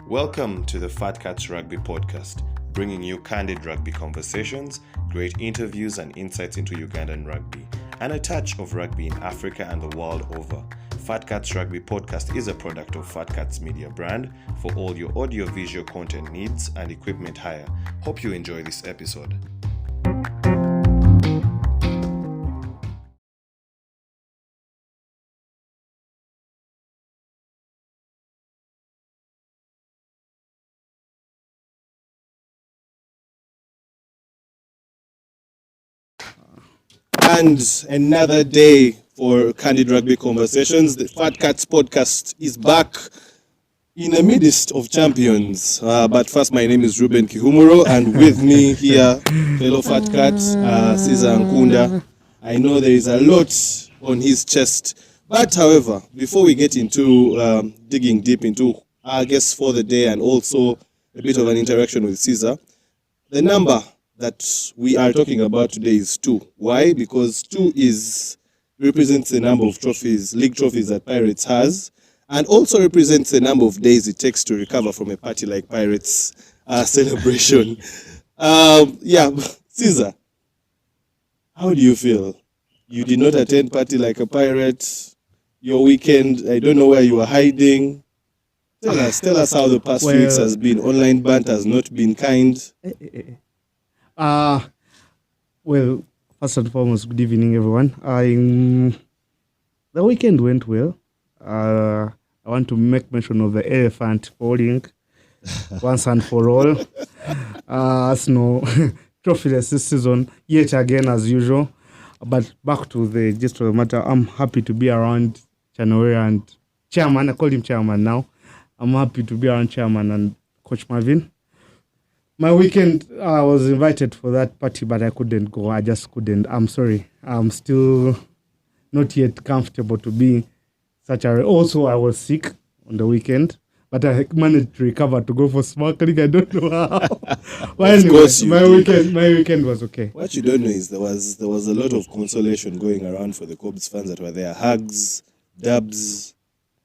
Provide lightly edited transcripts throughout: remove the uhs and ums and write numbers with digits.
Welcome to the Fat Cats Rugby Podcast, bringing you candid rugby conversations, great interviews and insights into Ugandan rugby, and a touch of rugby in Africa and the world over. Fat Cats Rugby Podcast is a product of Fat Cats Media brand for all your audio-visual content needs and equipment hire. Hope you enjoy this episode. And another day for Candid Rugby Conversations. The Fat Cats podcast is back in the midst of champions. But first, my name is Ruben Kihumuro, and with me here, fellow Fat Cats, Cesar Nkunda. I know there is a lot on his chest. But however, before we get into digging deep into our guests for the day and also a bit of an interaction with Cesar, the number that we are talking about today is 2. Why? Because 2 represents the number of trophies, league trophies that Pirates has, and also represents the number of days it takes to recover from a party like Pirates celebration. Cesar, how do you feel? You did not attend party like a Pirate. Your weekend, I don't know where you were hiding. Tell us how the past few weeks has been. Online banter has not been kind. Well, first and foremost, good evening, everyone. The weekend went well. I want to make mention of the elephant falling once and for all. Arsenal trophyless this season, yet again as usual. But back to the gist of the matter, I'm happy to be around Canowira and Chairman. I call him Chairman now. I'm happy to be around Chairman and Coach Marvin. My weekend, I was invited for that party, but I couldn't go. I just couldn't. I'm sorry. I'm still not yet comfortable to be such a... Also, I was sick on the weekend, but I managed to recover to go for sparkling. I don't know how. But anyway, my weekend was okay. What you don't know is there was a lot of consolation going around for the Cobs fans that were there. Hugs, dabs.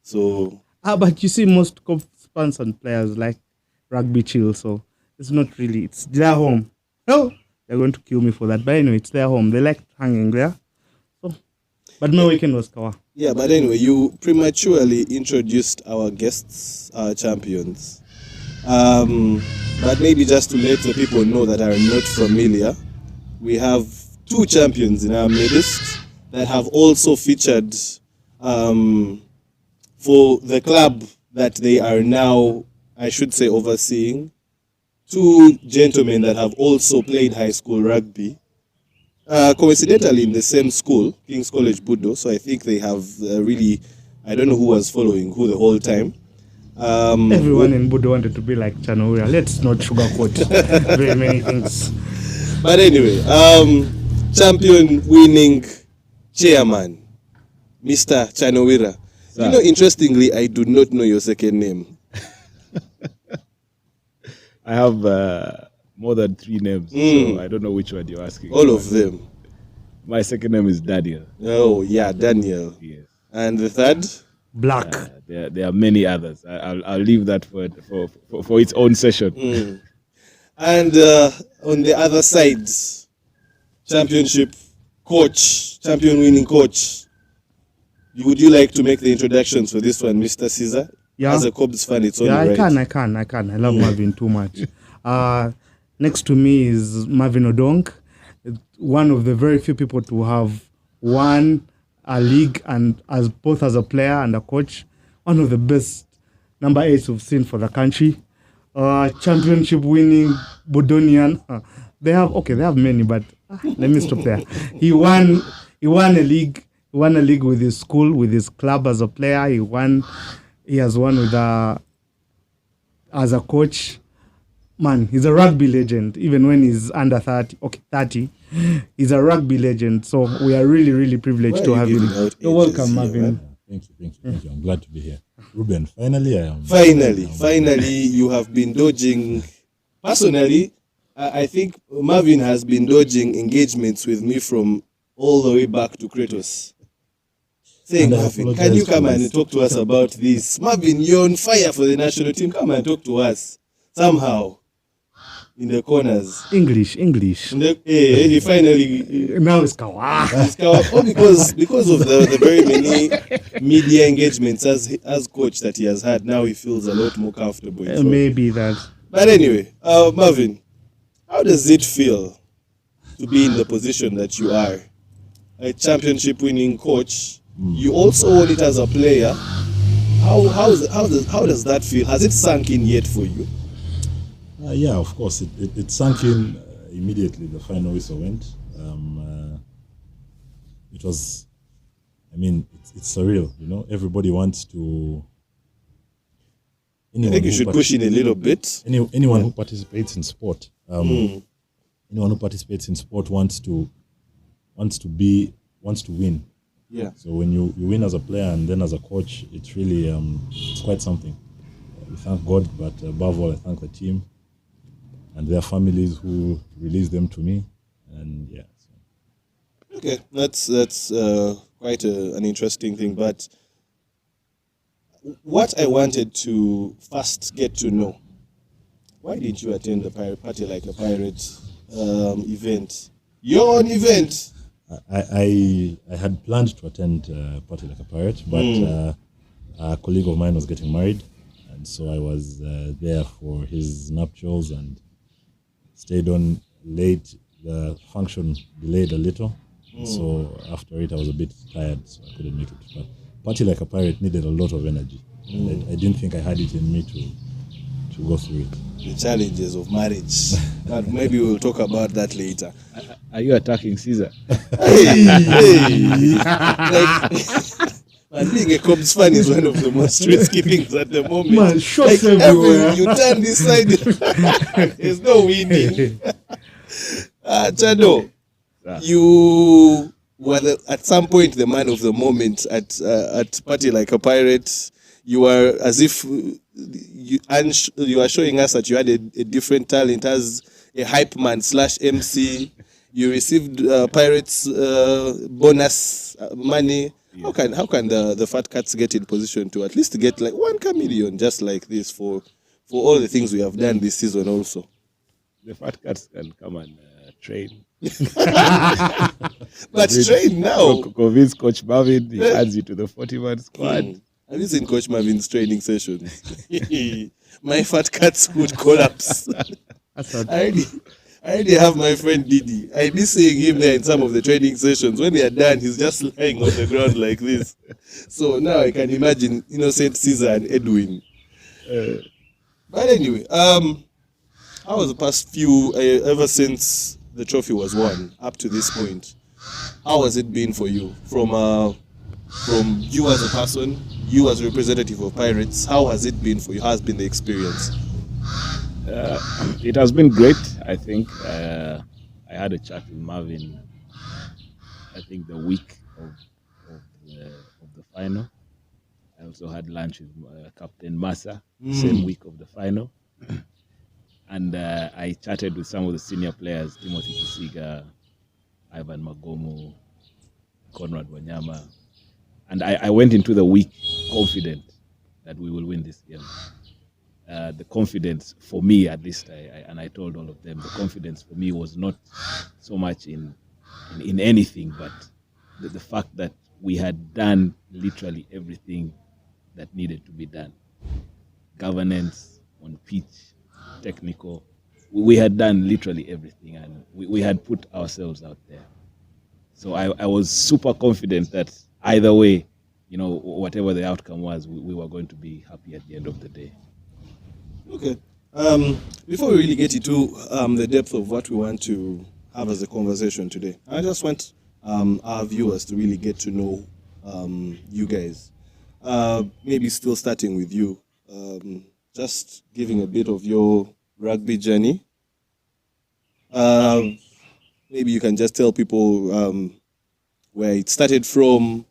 So... But you see, most Cobs fans and players like rugby chill, so... It's not really, it's their home. Oh, they're going to kill me for that. But anyway, it's their home. They like hanging there. So, but my weekend was kawa. Yeah, but anyway, you prematurely introduced our guests, our champions. But maybe just to let the people know that are not familiar, we have 2 champions in our midst that have also featured for the club that they are now, I should say, overseeing. 2 gentlemen that have also played high school rugby, coincidentally in the same school, King's College Budo. So I think they have really, I don't know who was following who the whole time. Everyone in Budo wanted to be like Canowira. Let's not sugarcoat very many things. But anyway, champion winning chairman, Mr. Canowira. You know, interestingly, I do not know your second name. I have more than 3 names, so I don't know which one you're asking. All of them. My second name is Daniel. Oh, yeah, Daniel. Yes. And the third? Black. There are many others. I'll leave that for its own session. And on the other side, championship coach, champion winning coach. Would you like to make the introductions for this one, Mr. Cesar? Yeah. As a Cobs fan, it's only right. I can. I love Marvin too much. Next to me is Marvin Odongo, one of the very few people to have won a league and as both as a player and a coach. One of the best number 8s we've seen for the country. Championship winning Bodonian. They have many, but let me stop there. He won a league. He won a league with his school, with his club as a player. He has won with as a coach. Man, he's a rugby legend. Even when he's under 30, he's a rugby legend. So we are really, really privileged to have him. You're welcome, Marvin. Thank you. I'm glad to be here. Ruben, finally I am. Finally, you have been dodging. Personally, I think Marvin has been dodging engagements with me from all the way back to Kratos. saying, And I Marvin, apologize can you come for and this. talk to us about this? Marvin, you're on fire for the national team. Come and talk to us somehow in the corners. English. He finally Now it's kawa. because of the very many media engagements as coach that he has had. Now he feels a lot more comfortable. in front. Maybe that. But anyway, Marvin, how does it feel to be in the position that you are? A championship winning coach. You also own it as a player. How does that feel? Has it sunk in yet for you? Yeah, of course. It sank in immediately. The final whistle went. It was, I mean, it's surreal. You know, everybody wants to. I think you should push in a little bit. Anyone who participates in sport, anyone who participates in sport wants to win. Yeah. So when you win as a player and then as a coach, it's really it's quite something. We thank God, but above all, I thank the team and their families who released them to me. And yeah. So. Okay, that's quite an interesting thing. But what I wanted to first get to know, why did you attend the Party Like a Pirate event? Your own event. I had planned to attend Party Like a Pirate, but a colleague of mine was getting married, and so I was there for his nuptials and stayed on late. The function delayed a little, so after it I was a bit tired, so I couldn't make it. But Party Like a Pirate needed a lot of energy. And I didn't think I had it in me to go through it. The challenges of marriage. But maybe we'll talk about that later. Are you attacking Caesar? Hey. Man, being a Cubs fan is one of the most risky things at the moment. Man, shots everywhere. You turn this side, there's no winning. Chado, you were at some point the man of the moment at Party Like a Pirate. You were as if you are showing us that you had a different talent as a hype man / MC. You received Pirates bonus money. Yeah. How can the Fat Cats get in position to at least get like 1 chameleon just like this for all the things we have done this season also? The Fat Cats can come and train. But train now. Convince Coach Marvin, he adds you to the 40-man squad. Have you seen Coach Marvin's training sessions? My Fat Cats would collapse. I already have my friend Didi. I be seeing him there in some of the training sessions. When they are done, he's just lying on the ground like this. So now I can imagine innocent Caesar and Edwin. But anyway, how was the past few, ever since the trophy was won up to this point? How has it been for you? From you as a person, you as a representative of Pirates, how has it been for you? How has been the experience? It has been great, I think. I had a chat with Marvin, I think the week of the final. I also had lunch with Captain Massa, same week of the final. And I chatted with some of the senior players, Timothy Kisiga, Ivan Magomo, Conrad Wanyama. And I went into the week confident that we will win this game. The confidence for me, at least, and I told all of them, the confidence for me was not so much in anything, but the fact that we had done literally everything that needed to be done. Governance, on pitch, technical. We had done literally everything, and we had put ourselves out there. So I was super confident that either way, whatever the outcome was, we were going to be happy at the end of the day. Okay. Before we really get into the depth of what we want to have as a conversation today, I just want our viewers to really get to know you guys. Maybe still starting with you, just giving a bit of your rugby journey. Maybe you can just tell people where it started from,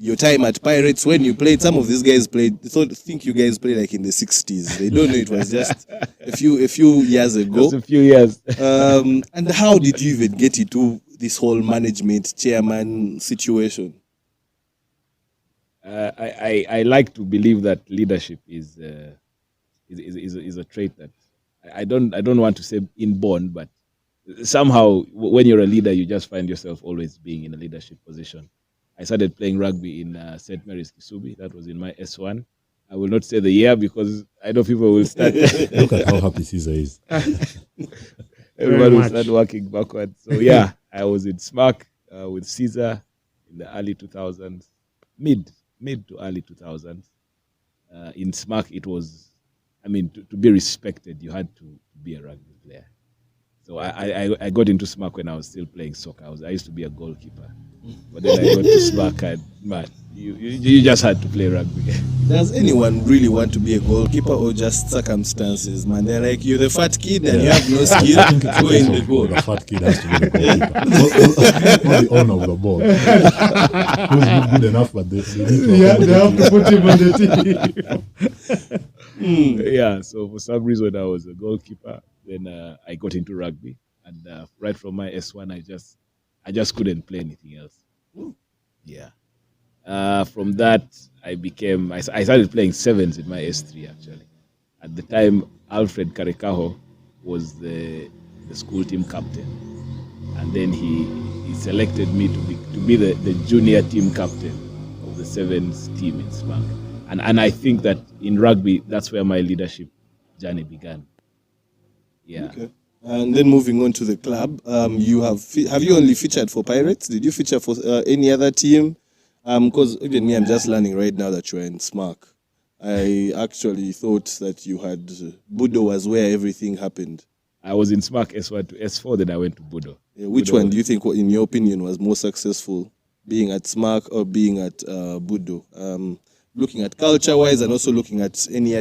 your time at Pirates, when you played. Some of these guys played, think you guys played like in the 60s. They don't know it was just a few years ago. Just a few years. And how did you even get into this whole management chairman situation? I like to believe that leadership is a trait that I don't want to say inborn, but somehow when you're a leader, you just find yourself always being in a leadership position. I started playing rugby in St. Mary's Kisubi. That was in my S1. I will not say the year because I know people will start. Look at how happy Caesar is. Everyone will start working backwards. So yeah, I was in SMAC with Caesar in the early 2000s, mid to early 2000s. In SMAC, it was, I mean, to be respected, you had to be a rugby player. So I got into SMAC when I was still playing soccer. I used to be a goalkeeper. But then I got to SMAC and, man, you just had to play rugby. Does anyone really want to be a goalkeeper or just circumstances, man? They're like, you're the fat kid and you have no skill. Go in the goal. The fat kid has to be the goalkeeper. Not the owner of the ball. Who's good enough, but they have to put him on the team. Yeah, so for some reason I was a goalkeeper. Then I got into rugby. And right from my S1, I just couldn't play anything else. Yeah. From that, I started playing sevens in my S3 actually. At the time, Alfred Karekaho was the school team captain, and then he selected me to be the junior team captain of the sevens team in SMAC. And I think that in rugby, that's where my leadership journey began. Yeah. Okay. And then moving on to the club, you have you only featured for Pirates? Did you feature for any other team? Because even me, I'm just learning right now that you're in SMAC. I actually thought that you had Budo was where everything happened. I was in SMAC S1 to S4, then I went to Budo. Yeah, which one do you think, in your opinion, was more successful, being at SMAC or being at Budo? Looking at culture-wise and also looking at any.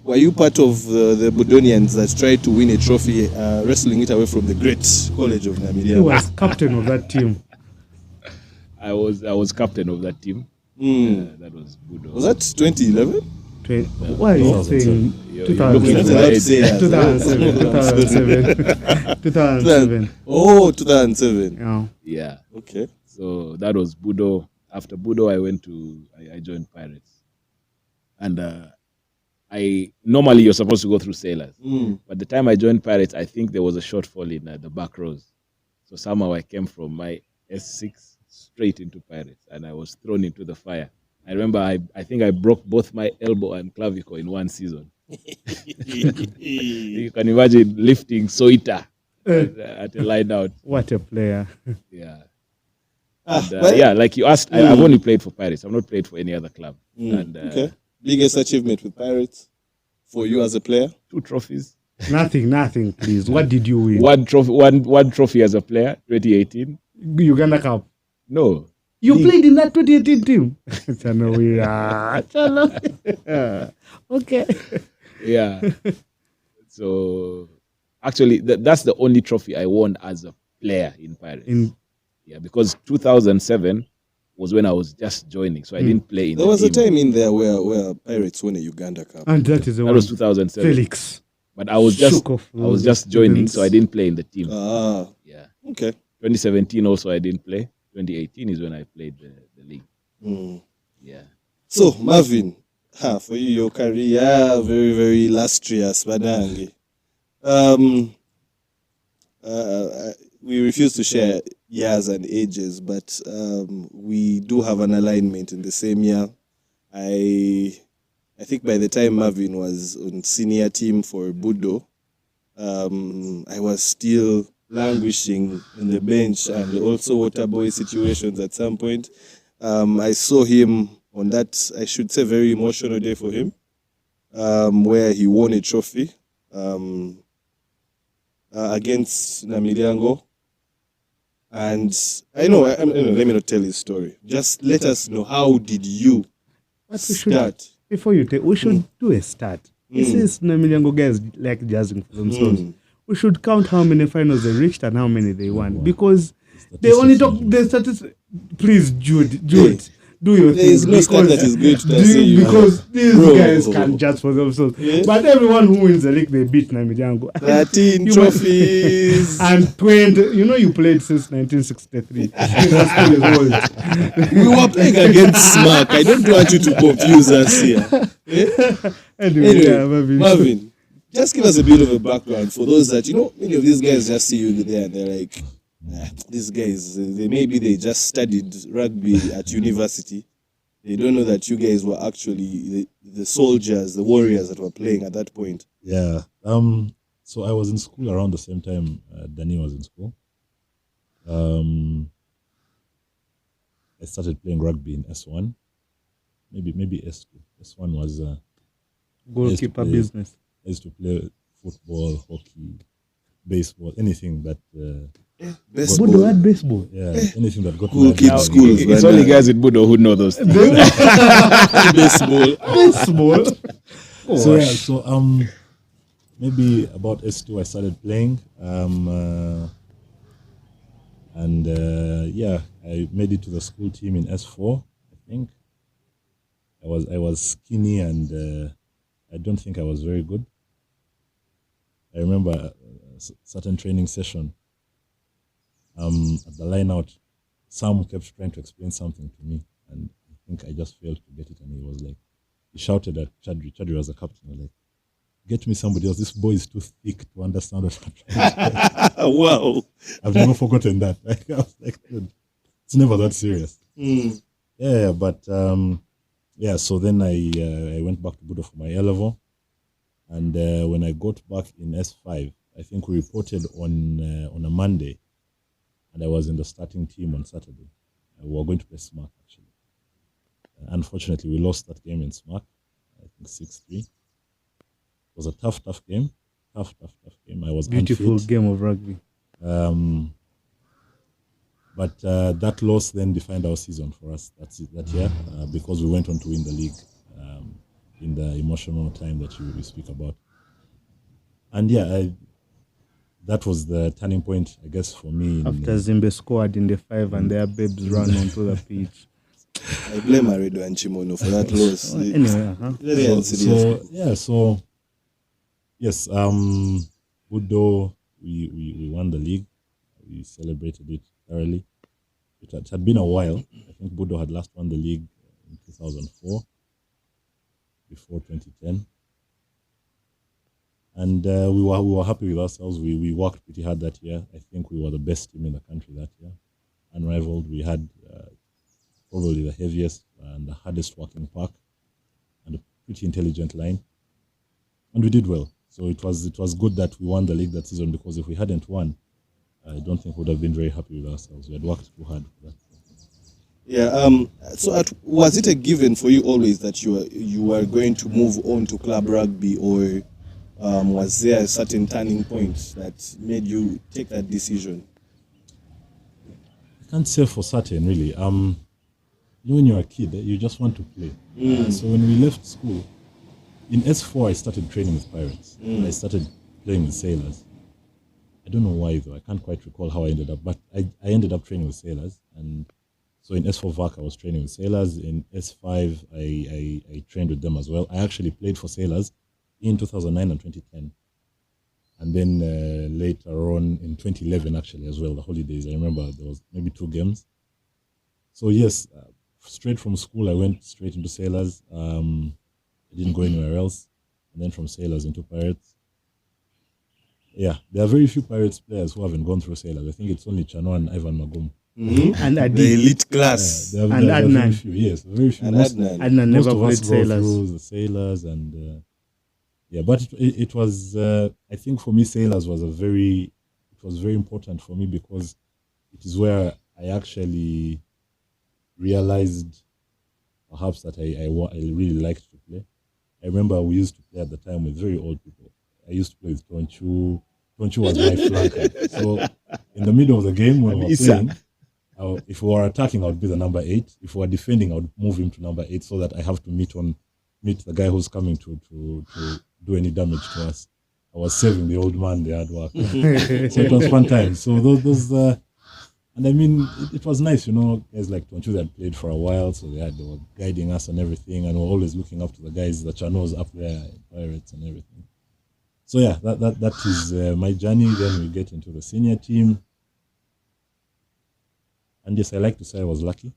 Were you part of the Budonians that tried to win a trophy, wrestling it away from the great College of Namibia? He was captain of that team. I was captain of that team. That was Budo. Was that 2011? Why are you saying 2007? Oh, 2007. Yeah. Okay. So that was Budo. After Budo, I joined Pirates. And normally you're supposed to go through sailors. But the time I joined Pirates, I think there was a shortfall in the back rows. So somehow I came from my S6 straight into Pirates and I was thrown into the fire. I remember I think I broke both my elbow and clavicle in one season. You can imagine lifting Soita at a line out. What a player. Yeah. And, like you asked, I've only played for Pirates. I've not played for any other club. And, okay. Biggest achievement with Pirates for you as a player? 2 trophies. Nothing, please. What did you win? One trophy as a player, 2018. Uganda Cup. No. You played in that 2018 team? Canowira. Okay. Yeah. So, actually, that's the only trophy I won as a player in Pirates. Yeah, because 2007 was when I was just joining, so I didn't play in There was a time in there where Pirates won a Uganda Cup. And that was 2007. Felix. But I was just joining, so I didn't play in the team. Yeah. Okay. 2017 also I didn't play. 2018 is when I played the league. Yeah. So Marvin, for you, your career very, very illustrious, Badangi. We refuse to share years and ages, but we do have an alignment in the same year. I think by the time Marvin was on senior team for Budo, I was still languishing in the bench and also water boy situations at some point. I saw him on that, I should say, very emotional day for him, where he won a trophy against Namiliango. And let me not tell his story. Just let us know, how did you start? Before you take, we should do a start. Since Namiliango guys like jazzing for themselves, we should count how many finals they reached and how many they won. Because they only talk the statistics. Please, Jude. do your There is thing. no star that is going to say you. Because these Bro. guys can judge for themselves. Yeah. But everyone who wins the league, they beat Namijango. 13 You trophies. And 20. You know, you played since 1963. That's is old. We were playing against Smack. I don't want you to confuse us here. Anyway, yeah, Marvin, just give us a bit of a background for those that, many of these guys just see you there and they're like, these guys, they just studied rugby at university. They don't know that you guys were actually the soldiers, the warriors that were playing at that point. Yeah. So I was in school around the same time Danny was in school. I started playing rugby in S1, maybe S2. S1 was goalkeeper business. I used to play football, hockey, baseball, anything that. Baseball. Budo had baseball. Yeah, anything that got Cool kid schools. It's only guys with Budo who know those things. Baseball. Baseball. So maybe about S2 I started playing. I made it to the school team in S4. I think I was skinny and I don't think I was very good. I remember a certain training session. At the line out, Sam kept trying to explain something to me, and I think I just failed to get it. And he was like, he shouted at Chadri. Chadri was the captain. He was like, "Get me somebody else. This boy is too thick to understand what I'm trying to say." Wow. I've never forgotten that. I was like, dude, it's never that serious. Yeah, but so then I went back to Budo for my A level, and when I got back in S5, I think we reported on a Monday, and I was in the starting team on Saturday. We were going to play Smack actually. Unfortunately, we lost that game in Smack. I think 6-3. It was a tough game. Tough game. I was Beautiful unfit. game of rugby. But that loss then defined our season for us that year because we went on to win the league in the emotional time that you speak about. And that was the turning point, I guess, for me. After Zimbe scored in the 5 and their babes ran onto the pitch. I blame Aredo and Chimono for that loss. Anyway, Very unserious. Yes, Budo, we won the league. We celebrated it thoroughly. It had been a while. I think Budo had last won the league in 2004, before 2010. And we were happy with ourselves. We worked pretty hard that year. I think we were the best team in the country that year. Unrivaled. We had probably the heaviest and the hardest working pack and a pretty intelligent line. And we did well. So it was good that we won the league that season, because if we hadn't won, I don't think we would have been very happy with ourselves. We had worked too hard for that. Yeah. Was it a given for you always that you were going to move on to club rugby, or was there a certain turning point that made you take that decision? I can't say for certain, really. When you're a kid, you just want to play. So when we left school, in S4, I started training with Pirates. I started playing with Sailors. I don't know why, though. I can't quite recall how I ended up, but I ended up training with Sailors. And so in S4 VAC, I was training with Sailors. In S5, I trained with them as well. I actually played for Sailors in 2009 and 2010. And then later on in 2011, actually, as well, the holidays, I remember there was maybe 2 games. So yes, straight from school, I went straight into Sailors. I didn't go anywhere else. And then from Sailors into Pirates. Yeah, there are very few Pirates players who haven't gone through Sailors. I think it's only Chano and Ivan Magum. And Adib. The elite class. Yeah, And there are Adnan. very few. Yes, very few. And Adnan. Adnan Most never of us played go Sailors. through the Sailors, and but it was. I think for me, Sailors was very important for me, because it is where I actually realized perhaps that I really liked to play. I remember we used to play at the time with very old people. I used to play with Tonchu. Tonchu was my flanker. So in the middle of the game when we were playing, if we were attacking, I would be the number 8. If we were defending, I would move him to number 8, so that I have to meet the guy who's coming to do any damage to us. I was saving the old man the hard work. So it was fun time. So those and And I mean, it was nice, guys like Tonchu that played for a while, so they were guiding us and everything, and we're always looking up to the guys, the Chanos up there, in Pirates and everything. So yeah, that is my journey. Then we get into the senior team. And yes, I like to say I was lucky.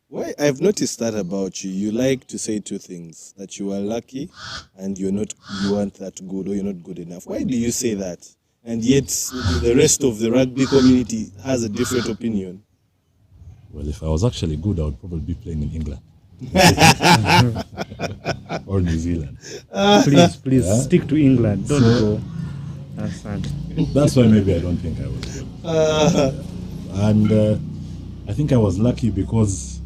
Why? I've noticed that about you. You like to say two things: that you are lucky, and you aren't that good, or you're not good enough. Why do you say that? And yet, the rest of the rugby community has a different opinion. Well, if I was actually good, I would probably be playing in England or New Zealand. Please stick to England. Don't go. That's sad. That's why maybe I don't think I was good. And I think I was lucky because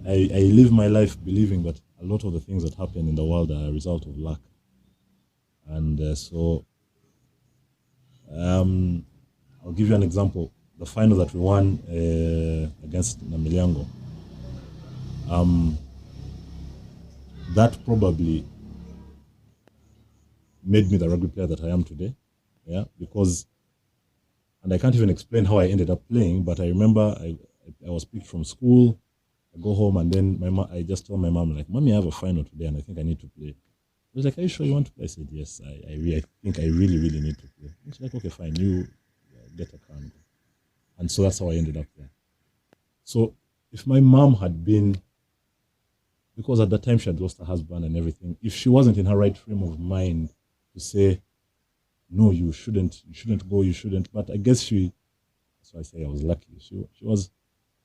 I live my life believing that a lot of the things that happen in the world are a result of luck. And so I'll give you an example. The final that we won against Namilyango, that probably made me the rugby player that I am today. Yeah, because, and I can't even explain how I ended up playing, but I remember I was picked from school. I go home and then I just told my mom, like, Mommy, I have a final today and I think I need to play. I was like, are you sure you want to play? I said, yes, I think I really, really need to play. She's like, okay, fine, you get a car. And so that's how I ended up there. So if my mom had been, because at that time she had lost her husband and everything, if she wasn't in her right frame of mind to say, no, you shouldn't go, you shouldn't. But I guess so I say I was lucky. She was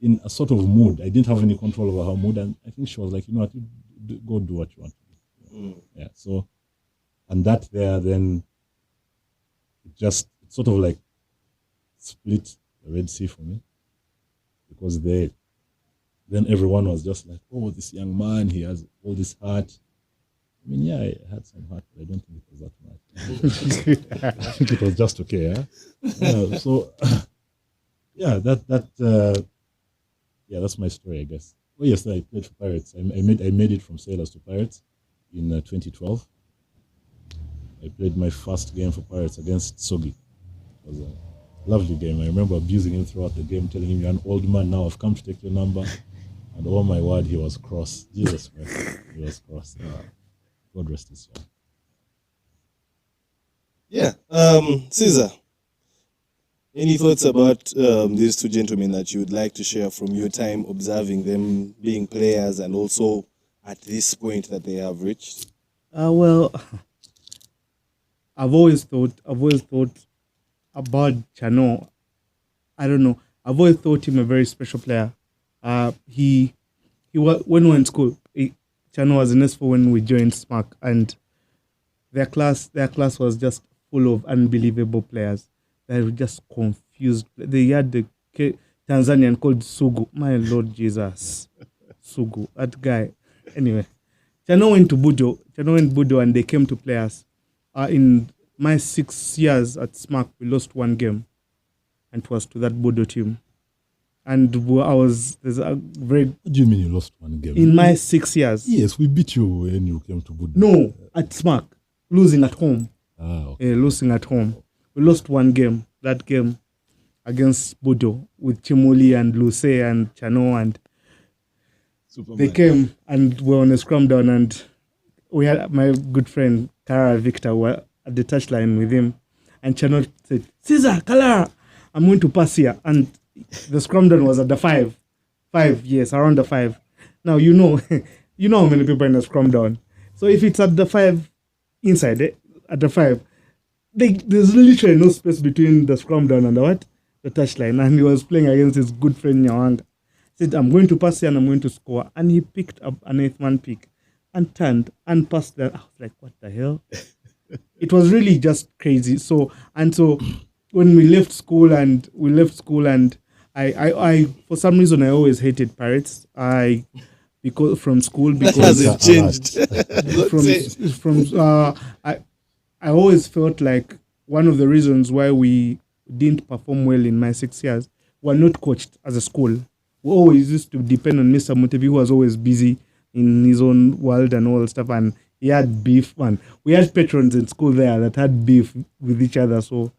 in a sort of mood. I didn't have any control over her mood. And I think she was like, you know what, go do what you want to do. Yeah, so, and that there, then it sort of like split the Red Sea for me. Because then everyone was just like, oh, this young man, he has all this heart. I mean, yeah, I had some heart, but I don't think it was that much. I think it was just okay, yeah? So, yeah, that's my story, I guess. Oh, yes, I played for Pirates. I made it from Sailors to Pirates in 2012. I played my first game for Pirates against Sogi. It was a lovely game. I remember abusing him throughout the game, telling him, you're an old man now, I've come to take your number. And oh my word, he was cross. Jesus Christ, he was cross. God rest his soul. Yeah. Caesar, any thoughts about these two gentlemen that you would like to share from your time observing them being players and also at this point that they have reached? Well, I've always thought about Chano. I don't know. I've always thought him a very special player. He was, when we were in school, Chano was in S4 when we joined SMAC, and their class was just full of unbelievable players. They were just confused. They had the Tanzanian called Sugu. My Lord Jesus. Sugu, that guy. Anyway, Chano went Budo and they came to play us. In my 6 years at SMAC, we lost one game, and it was to that Budo team. And there's a very... What do you mean you lost one game? In my 6 years. Yes, we beat you when you came to Budo. No, at SMAC, losing at home. Okay. Losing at home. We lost one game, that game against Budo, with Chimuli and Luce and Chano, and Superman. They came and were on a scrum down, and we had my good friend Kara Victor were at the touchline with him, and Chano said, Caesar, Kalara, I'm going to pass here. And the scrum down was at the 5. 5, yes, around the 5. Now, you know how many people in the scrum down. So if it's at the 5, inside, at the 5, there's literally no space between the scrum down and the touchline. And he was playing against his good friend Nyawanga. He said, I'm going to pass here and I'm going to score. And he picked up an 8th-man pick and turned and passed that. I was like, what the hell? It was really just crazy. So when we left school and I for some reason I always hated Pirates. Because from school, because that hasn't changed. I always felt like one of the reasons why we didn't perform well in my 6 years were not coached as a school. We always used to depend on Mr. Mutebi, who was always busy in his own world and all stuff, and he had beef. Man, we had patrons in school there that had beef with each other, so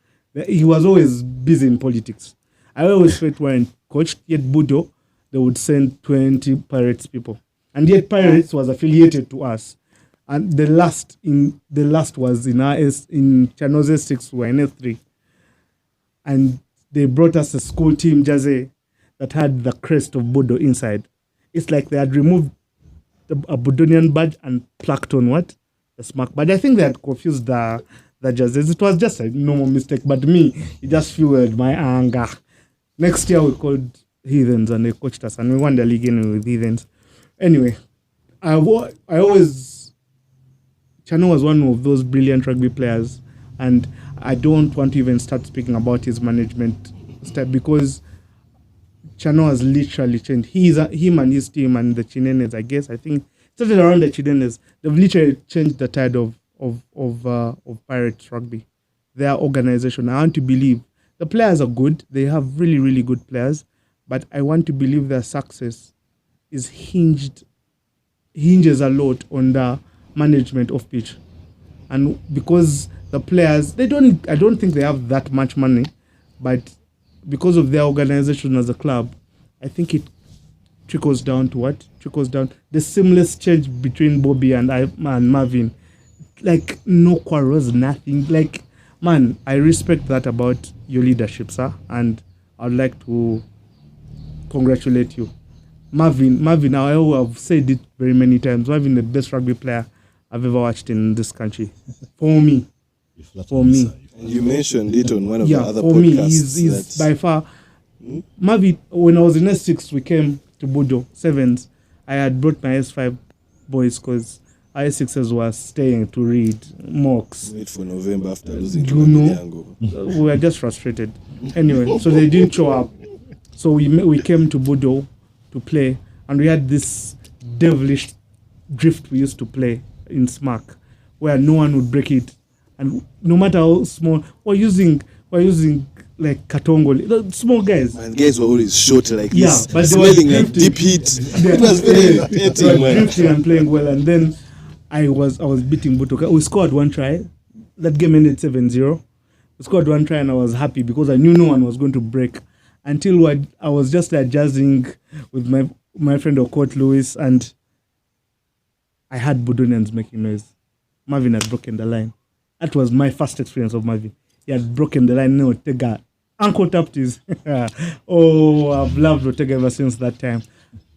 he was always busy in politics. I always felt when coached, yet Budo, they would send 20 Pirates people. And yet Pirates was affiliated to us. And the last was in Channels S6, we were in S3. And they brought us a school team jersey that had the crest of Bodo inside. It's like they had removed a Bodonian badge and plaqued on what? The SMAC badge. I think they had confused the jerseys. It was just a normal mistake, but me, it just fueled my anger. Next year we called Heathens and they coached us and we won the league anyway with Heathens. Anyway, I always... Chano was one of those brilliant rugby players, and I don't want to even start speaking about his management step because Chano has literally changed. Him and his team and the Chinenes, I guess. I think started around the Chinenes. They've literally changed the tide of Pirates rugby. Their organization. I want to believe the players are good. They have really, really good players, but I want to believe their success hinges a lot on the management of pitch. And because the players, I don't think they have that much money, but because of their organization as a club, I think it trickles down to what? Trickles down the seamless change between Bobby and Marvin. Like, no quarrels, nothing. Like, man, I respect that about your leadership, sir, and I'd like to congratulate you. Marvin, I have said it very many times, Marvin, the best rugby player I've ever watched in this country. For me. And you mentioned it on one of the other podcasts. For me, he's by far... Marvin, when I was in S6, we came to Bodo, 7s. I had brought my S5 boys because S6s were staying to read mocks. Wait for November after losing to Yango. We were just frustrated. Anyway, so they didn't show up. So we came to Bodo to play, and we had this devilish drift we used to play in SMAC, where no one would break it, and no matter how small, we're using like Katongo, small guys. And guys were always short like yeah, this, but smelling like deep heat. It was very irritating, man. Drifting and playing well, and then I was beating Butoka. We scored one try. That game ended 7-0. We scored one try, and I was happy because I knew no one was going to break. Until I was just jazzing with my friend Okot Lewis, and I had Bodonians making noise. Marvin had broken the line. That was my first experience of Marvin. He had broken the line. No, Otega. Uncle tapped his. Oh, I've loved Otega ever since that time.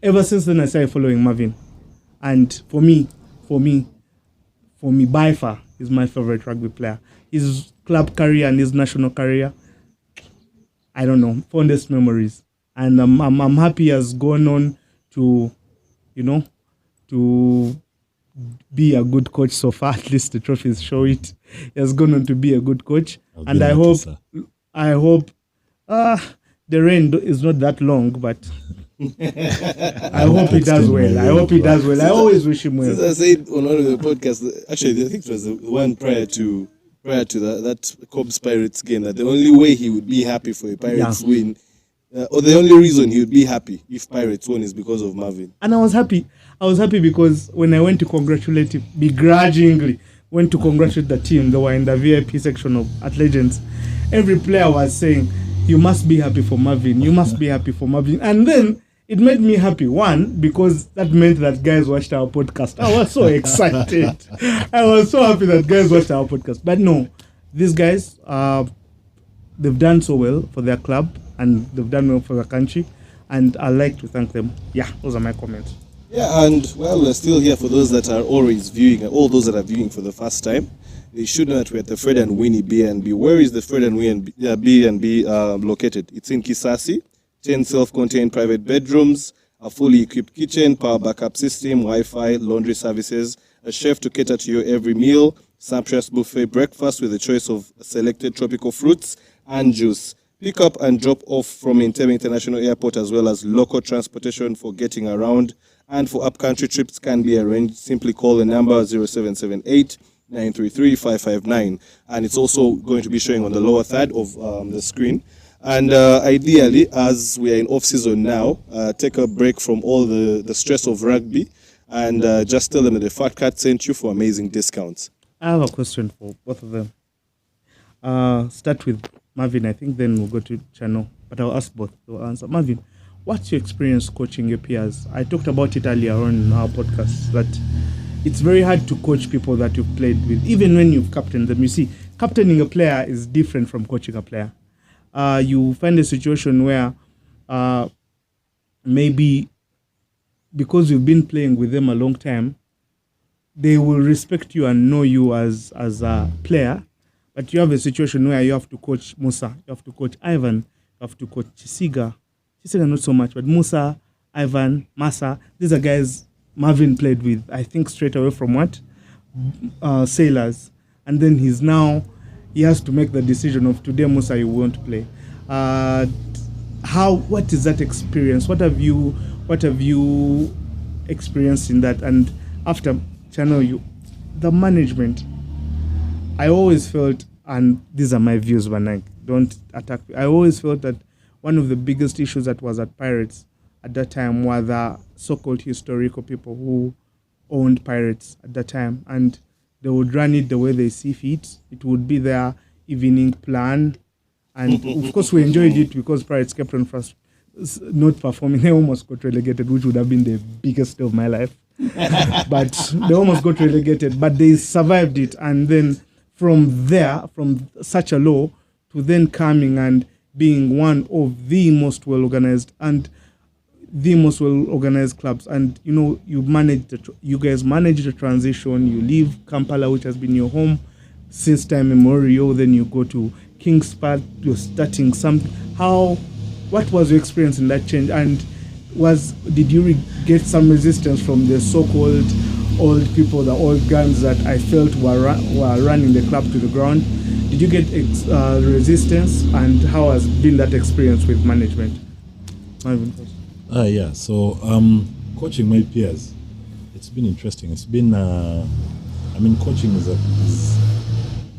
Ever since then, I started following Marvin. And for me, by far, he's my favorite rugby player. His club career and his national career, I don't know, fondest memories. And I'm happy he has gone on to, to be a good coach so far. At least the trophies show it. He has gone on to be a good coach. And I hope the reign is not that long, but I hope he does well. I always wish him well. As I said on one of the podcasts, actually, I think it was the one prior to that Cobs Pirates game, that the only way he would be happy for a Pirates win, or the only reason he would be happy if Pirates won, is because of Marvin. And I was happy because when I went to congratulate him, begrudgingly went to congratulate the team, they were in the VIP section at Legends. Every player was saying, "You must be happy for Marvin. You must be happy for Marvin." And then it made me happy. One, because that meant that guys watched our podcast. I was so excited. I was so happy that guys watched our podcast. But no, these guys, they've done so well for their club and they've done well for the country. And I'd like to thank them. Yeah, those are my comments. Yeah, and well, we're still here for those that are always viewing, and all those that are viewing for the first time. They should know that we're at the Fred and Winnie B&B. Where is the Fred and Winnie B&B located? It's in Kisasi. 10 self-contained private bedrooms, a fully equipped kitchen, power backup system, Wi-Fi, laundry services, a chef to cater to your every meal, sumptuous buffet breakfast with a choice of selected tropical fruits and juice. Pick up and drop off from Entebbe International Airport, as well as local transportation for getting around. And for upcountry trips can be arranged. Simply call the number 0778 933 559. And it's also going to be showing on the lower third of the screen. And ideally, as we are in off-season now, take a break from all the stress of rugby and just tell them that the Fat Cat sent you for amazing discounts. I have a question for both of them. Start with Marvin, I think then we'll go to Chano, but I'll ask both to answer. Marvin, what's your experience coaching your peers? I talked about it earlier on in our podcast that it's very hard to coach people that you've played with, even when you've captained them. You see, captaining a player is different from coaching a player. You find a situation where maybe because you've been playing with them a long time, they will respect you and know you as a player. But you have a situation where you have to coach Musa, you have to coach Ivan, you have to coach Chisiga. Chisiga not so much, but Musa, Ivan, Massa, these are guys Marvin played with, I think straight away from what? Sailors. And then he has to make the decision of today Musa you won't play. What is that experience? What have you experienced in that? And after Channel, the management, I always felt, and these are my views, when I don't attack, I always felt that one of the biggest issues that was at Pirates at that time were the so-called historical people who owned Pirates at that time, and they would run it the way they see fit. It would be their evening plan, and of course we enjoyed it because Pirates kept on not performing. They almost got relegated, which would have been the biggest day of my life. But they almost got relegated, but they survived it. And then from there, from such a low to then coming and being one of the most well-organized clubs. And, you guys managed the transition. You leave Kampala, which has been your home since time immemorial. Then you go to King's Park. You're starting something. What was your experience in that change? And did you get some resistance from the so-called old people, the old guns that I felt were running the club to the ground? Did you get resistance, and how has been that experience with management? Marvin first. Yeah. So coaching my peers, it's been interesting. It's been, coaching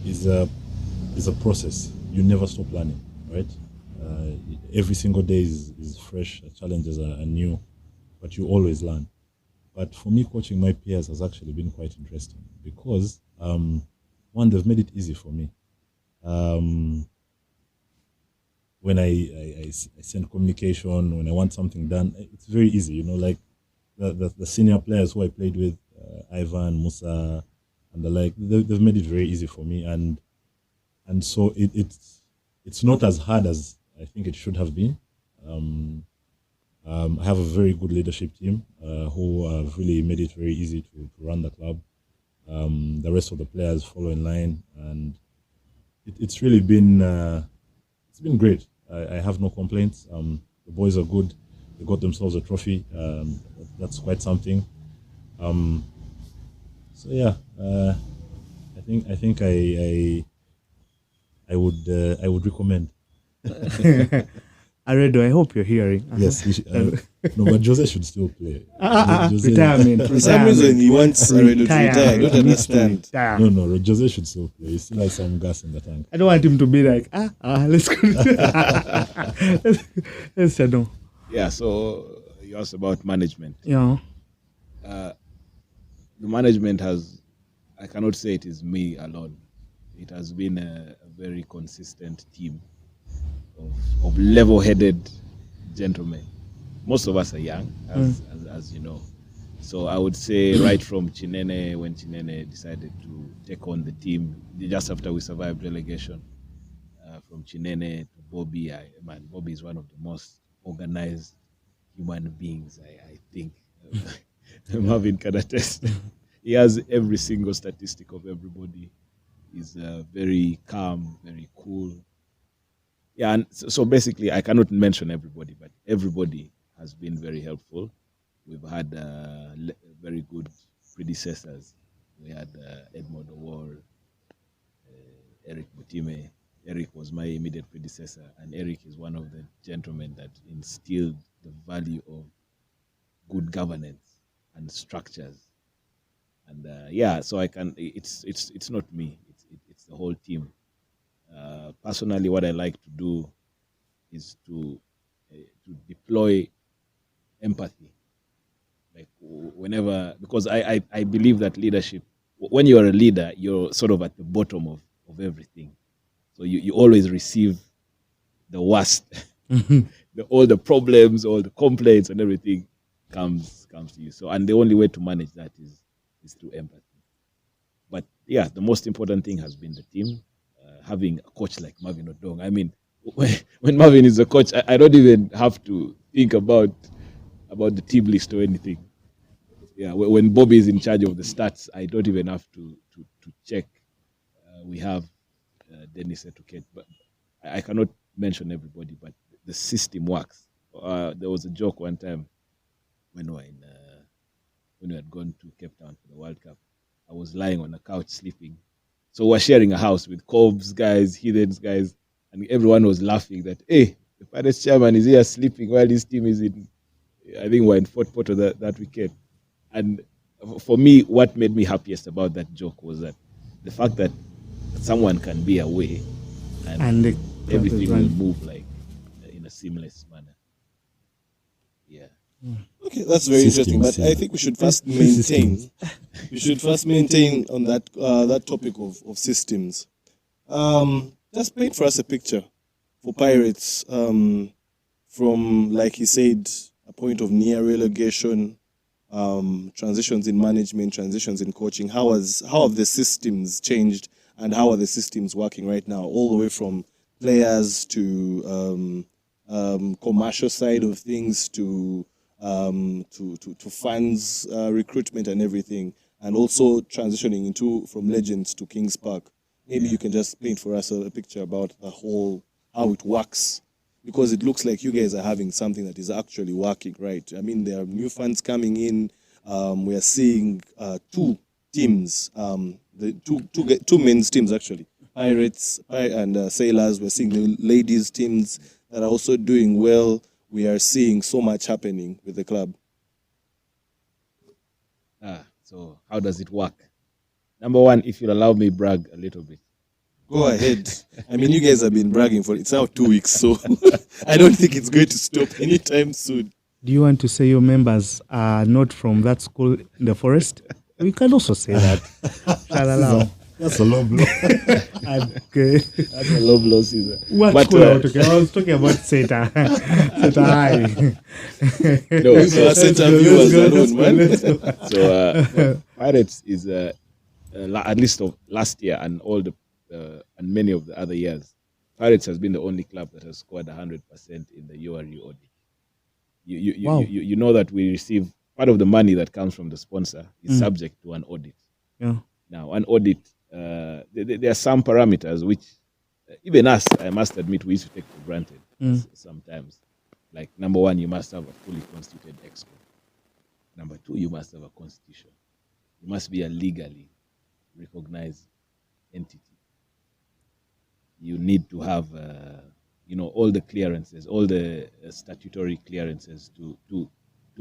is a process. You never stop learning, right? Every single day is fresh. Challenges are new, but you always learn. But for me, coaching my peers has actually been quite interesting because one, they've made it easy for me. When I send communication, when I want something done, it's very easy. Like the senior players who I played with, Ivan, Musa, and the like, they've made it very easy for me, and so it's not as hard as I think it should have been. I have a very good leadership team who have really made it very easy to run the club. The rest of the players follow in line, and it's really been it's been great. I have no complaints. The boys are good. They got themselves a trophy. That's quite something. So yeah, I think I would recommend. Aredo, I hope you're hearing. Yes, no, but Jose should still play. Retirement. For some reason, he wants Aredo to retire. I don't understand. No, Jose should still play. He still has some gas in the tank. I don't want him to be like, let's go. Let's know. Yeah, so you asked about management. Yeah. The management I cannot say it is me alone. It has been a very consistent team of level-headed gentlemen. Most of us are young, as you know. So I would say right from Chinene, when Chinene decided to take on the team, just after we survived relegation, from Chinene to Bobby, Bobby is one of the most organized human beings, I think. Marvin can attest. He has every single statistic of everybody. He's very calm, very cool. Yeah, and so basically, I cannot mention everybody, but everybody has been very helpful. We've had very good predecessors. We had Edmond Awar, Eric Butime. Eric was my immediate predecessor, and Eric is one of the gentlemen that instilled the value of good governance and structures. And so I can. It's not me. It's the whole team. Personally, what I like to do is to deploy empathy. Like whenever, because I believe that leadership, when you are a leader, you're sort of at the bottom of everything. So you always receive the worst. All the problems, all the complaints and everything comes to you. So, and the only way to manage that is through empathy. But yeah, the most important thing has been the team. Having a coach like Marvin Odongo. I mean, when Marvin is a coach, I don't even have to think about the team list or anything. Yeah, when Bobby is in charge of the stats, I don't even have to check. We have Dennis Etiquette, but I cannot mention everybody, but the system works. There was a joke one time when we had gone to Cape Town for the World Cup. I was lying on a couch sleeping. So we're sharing a house with Cobbs guys, Heathens guys, and everyone was laughing that, hey, the Pirates chairman is here sleeping while his team is in, I think we're in Fort Porto that weekend. And for me, what made me happiest about that joke was that the fact that someone can be away and everything will move like in a seamless manner. Yeah. Okay, that's very interesting. But I think we should first maintain. We should first maintain on that topic of systems. Just paint for us a picture for Pirates from, like he said, a point of near relegation, transitions in management, transitions in coaching. How have the systems changed, and how are the systems working right now, all the way from players to commercial side of things to fans recruitment and everything, and also transitioning from Legends to Kings Park. Maybe you can just paint for us a picture about the whole, how it works, because it looks like you guys are having something that is actually working, right? I mean, there are new fans coming in. We are seeing two teams, the two men's teams actually, Pirates and Sailors. We're seeing the ladies teams that are also doing well. We are seeing so much happening with the club. So how does it work? Number one, if you'll allow me brag a little bit. Go ahead. I mean, you guys have been bragging for it's now 2 weeks, so I don't think it's going to stop anytime soon. Do you want to say your members are not from that school in the forest? We can also say that. That's a low blow. Okay. That's a low blow, Caesar. What school are we talking? I was talking about Seta. Seta High. No, so Center viewers alone, man. So Pirates is at least of last year and all the and many of the other years, Pirates has been the only club that has scored 100% in the URE audit. You know that we receive part of the money that comes from the sponsor is subject to an audit. Yeah. Now, an audit, there are some parameters which even us, I must admit, we used to take for granted sometimes. Like, number one, you must have a fully constituted exco. Number two, you must have a constitution. You must be a legally recognized entity. You need to have, all the clearances, all the statutory clearances to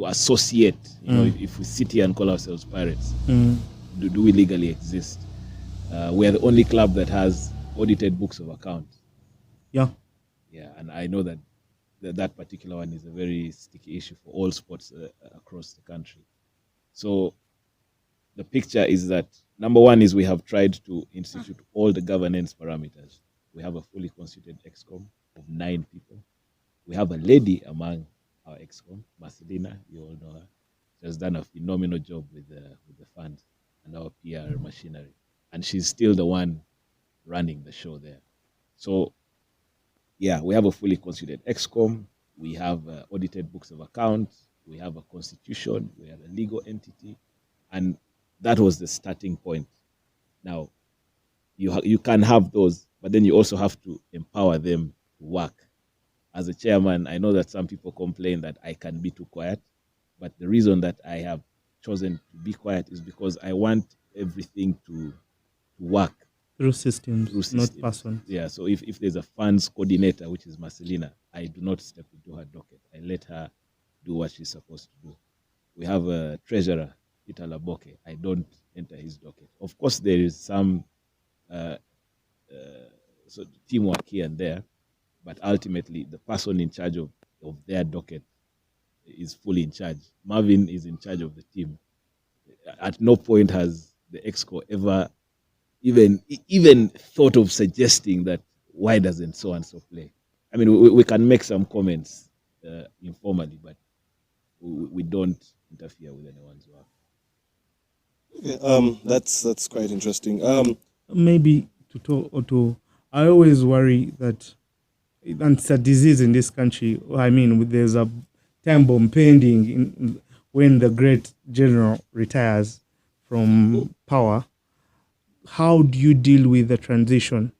associate. If we sit here and call ourselves Pirates, do we legally exist? We are the only club that has audited books of accounts. Yeah. Yeah, and I know that particular one is a very sticky issue for all sports across the country. So the picture is that, number one is we have tried to institute all the governance parameters. We have a fully constituted ExCom of 9 people. We have a lady among our ExCom, Marcelina, you all know her. She has done a phenomenal job with the funds and our PR machinery. And she's still the one running the show there. So, yeah, we have a fully constituted ExCom. We have audited books of accounts. We have a constitution. We have a legal entity. And that was the starting point. Now, you can have those, but then you also have to empower them to work. As a chairman, I know that some people complain that I can be too quiet, but the reason that I have chosen to be quiet is because I want everything to work Through systems, not persons. Yeah, so if there's a funds coordinator, which is Marcelina, I do not step into her docket. I let her do what she's supposed to do. We have a treasurer, Peter Laboke. I don't enter his docket. Of course, there is some teamwork here and there, but ultimately the person in charge of their docket is fully in charge. Marvin is in charge of the team. At no point has the ExCo ever even thought of suggesting that why doesn't so and so play? I mean, we can make some comments informally, but we don't interfere with anyone's work. Yeah, that's quite interesting. Maybe I always worry that, and it's a disease in this country. I mean, there's a time bomb pending when the great general retires from power. How do you deal with the transition?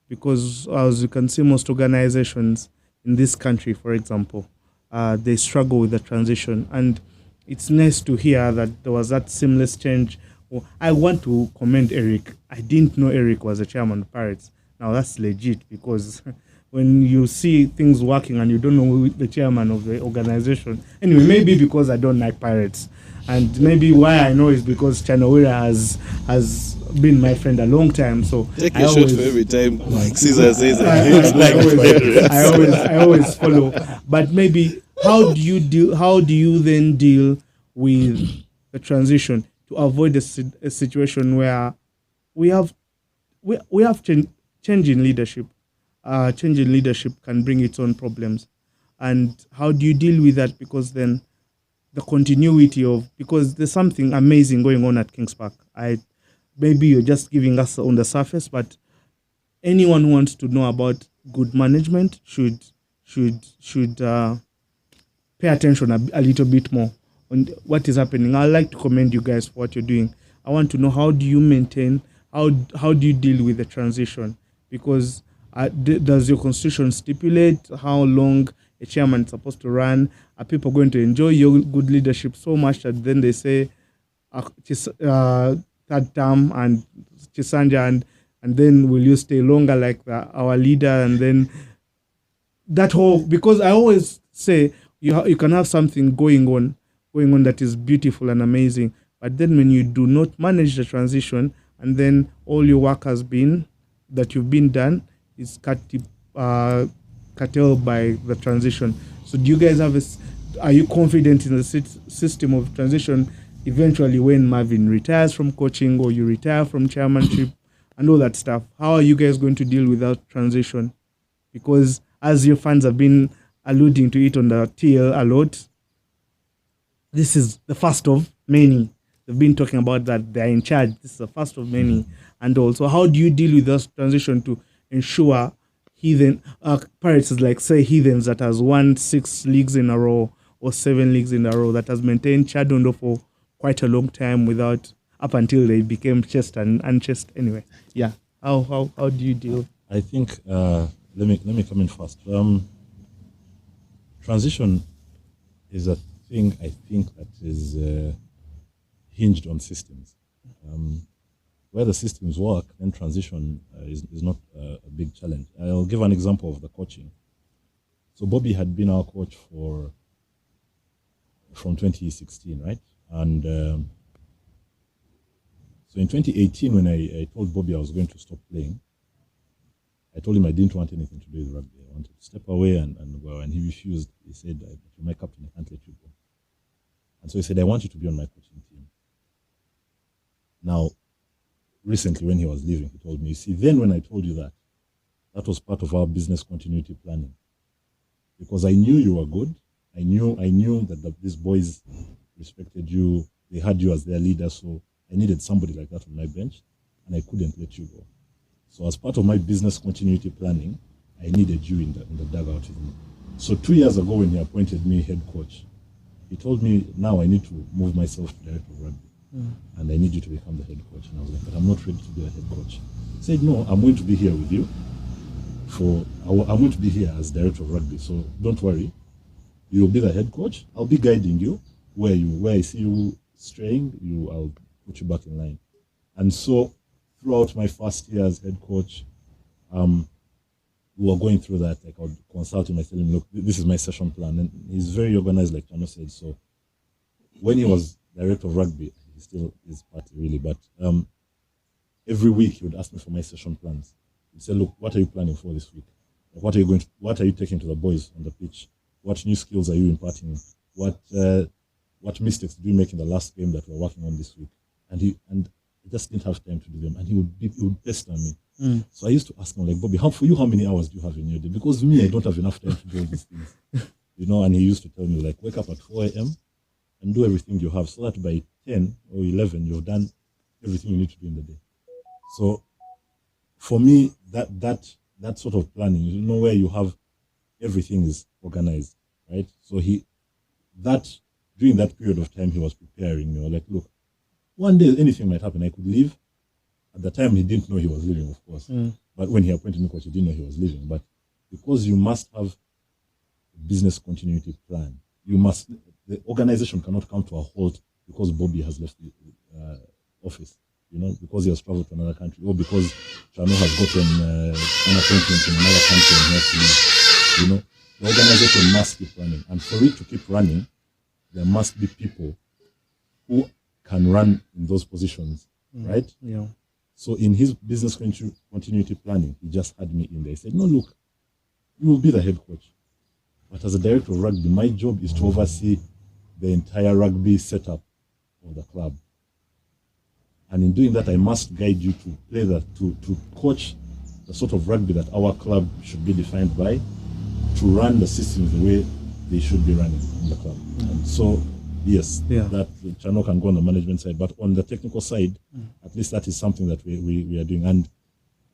Because as you can see, most organizations in this country, for example, they struggle with the transition. And it's nice to hear that there was that seamless change. I want to commend Eric. I didn't know Eric was a chairman of Pirates. Now that's legit, because when you see things working and you don't know who the chairman of the organization. Anyway, maybe because I don't like Pirates. And maybe why I know is because Canowira has been my friend a long time. So Take I a shot always, for every time Caesar says I hate like Pirates. I always follow. But maybe how do you then deal with the transition to avoid a situation where we have change in leadership. Change in leadership can bring its own problems. And how do you deal with that? Because then the continuity of, because there's something amazing going on at Kings Park. Maybe you're just giving us on the surface, but anyone who wants to know about good management should pay attention a little bit more on what is happening. I'd like to commend you guys for what you're doing. I want to know, how do you maintain, how do you deal with the transition? Because does your constitution stipulate how long a chairman is supposed to run? Are people going to enjoy your good leadership so much that then they say third term and Chisanja, and then will you stay longer like our leader? And then that whole, because I always say you can have something going on that is beautiful and amazing, but then when you do not manage the transition, and then all your work you've been done is curtailed by the transition. So do you guys are you confident in the system of transition eventually when Marvin retires from coaching or you retire from chairmanship and all that stuff? How are you guys going to deal with that transition? Because as your fans have been alluding to it on the TL a lot, this is the first of many. They've been talking about that they're in charge. This is the first of many. And also, how do you deal with this transition to ensure Pirates is like, say, Heathens that has won 6 leagues in a row or 7 leagues in a row, that has maintained Chadondo for quite a long time without, up until they became chest and unchest. Anyway, yeah. How do you deal? I think let me come in first. Transition is a thing, I think, that is hinged on systems. Where the systems work, then transition is not a big challenge. I'll give an example of the coaching. So Bobby had been our coach from 2016, right? And so in 2018, when I told Bobby I was going to stop playing, I told him I didn't want anything to do with rugby. I wanted to step away and go. And he refused. He said, "You're my captain. I can't let you go." And so he said, "I want you to be on my coaching team." Now, recently when he was leaving, he told me, "You see, then when I told you that was part of our business continuity planning. Because I knew you were good. I knew that these boys respected you. They had you as their leader. So I needed somebody like that on my bench, and I couldn't let you go. So as part of my business continuity planning, I needed you in the dugout with me." So 2 years ago when he appointed me head coach, he told me, "Now I need to move myself to director of rugby. And I need you to become the head coach." And I was like, "But I'm not ready to be a head coach." He said, "No, I'm going to be here with you. I'm going to be here as director of rugby. So don't worry. You'll be the head coach. I'll be guiding you. Where I see you straying, I'll put you back in line." And so throughout my first year as head coach, we were going through that. Like, I would consult him. I tell him, "Look, this is my session plan." And he's very organized, like Chano said. So when he was director of rugby, he still is part really, but every week he would ask me for my session plans. He'd say, "Look, what are you planning for this week? What are you taking to the boys on the pitch? What new skills are you imparting? What mistakes did you make in the last game that we're working on this week?" And he just didn't have time to do them. And he would pester me. So I used to ask him, like, Bobby, how many hours do you have in your day? Because me, I don't have enough time to do all these things. And he used to tell me, like, wake up at 4 a.m. and do everything you have so that by 10 or 11, you've done everything you need to do in the day. So for me, that sort of planning, where you have everything is organized, right? So during that period of time, he was preparing me. Like, look, one day anything might happen. I could leave. At the time, he didn't know he was leaving, of course. But when he appointed me coach, he didn't know he was leaving. But because you must have a business continuity plan, the organization cannot come to a halt because Bobby has left the office, because he has traveled to another country, or because Chano has gotten an appointment in another country and he has to leave. The organization must keep running. And for it to keep running, there must be people who can run in those positions, right? Yeah. So in his business continuity planning, he just had me in there. He said, no, look, you will be the head coach. But as a director of rugby, my job is to oversee the entire rugby setup of the club. And in doing that, I must guide you to play to coach the sort of rugby that our club should be defined by, to run the systems the way they should be running in the club. And so, yes, that Chano can go on the management side, but on the technical side, at least that is something that we are doing. And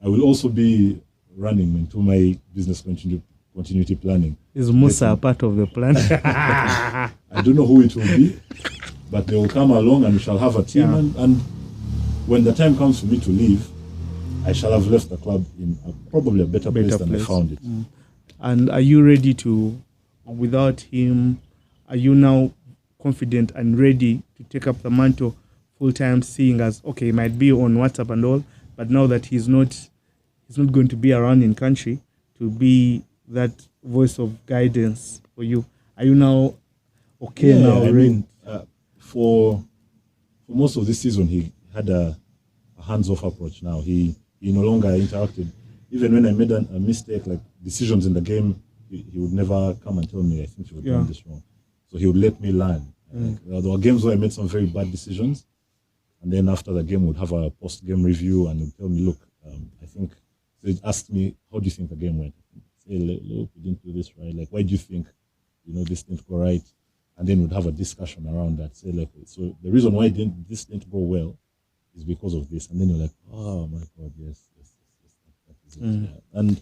I will also be running into my business continuity planning. Is Musa a part of the plan? I don't know who it will be, but they will come along and we shall have a team. And when the time comes for me to leave, I shall have left the club in probably a better place than I found it. And are you ready to, without him, are you now confident and ready to take up the mantle full-time, seeing as, okay, he might be on WhatsApp and all, but now that he's not going to be around in country to be that voice of guidance for you? Are you now okay now? I mean, for most of this season, he had a hands-off approach now. He no longer interacted. Even when I made a mistake, like decisions in the game, he would never come and tell me, I think you were doing this wrong. So he would let me learn. There were games where I made some very bad decisions. And then after the game, we'd have a post-game review and he'd tell me, look, I think, so he'd ask me, how do you think the game went? Say, look, we didn't do this right. Like, why do you think, this didn't go right? And then we'd have a discussion around that. Say, like, so the reason why this didn't go well is because of this. And then you're like, oh my God, yes, that is it. Yeah. And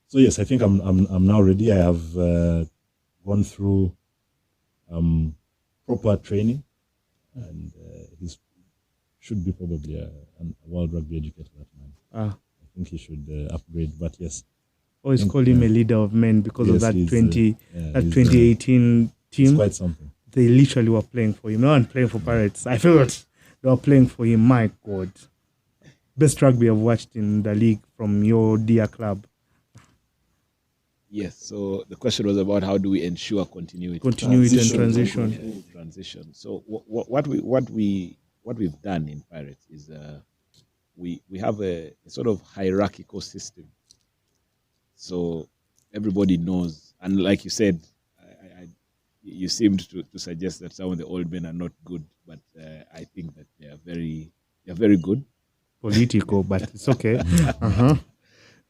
so yes, I think I'm now ready. I have gone through proper training, and he should be probably a world rugby educator. That man. I think he should upgrade. But yes, always call him a leader of men because of that 2018 team. It's quite something. They literally were playing for him. No one playing for Pirates. I felt they were playing for him. My God, best rugby I've watched in the league from your dear club. Yes, so the question was about how do we ensure continuity and transition. So what we've done in Pirates is we have a sort of hierarchical system. So everybody knows, and like you said, you seemed to suggest that some of the old men are not good, but I think that they are very good. Political, but it's okay.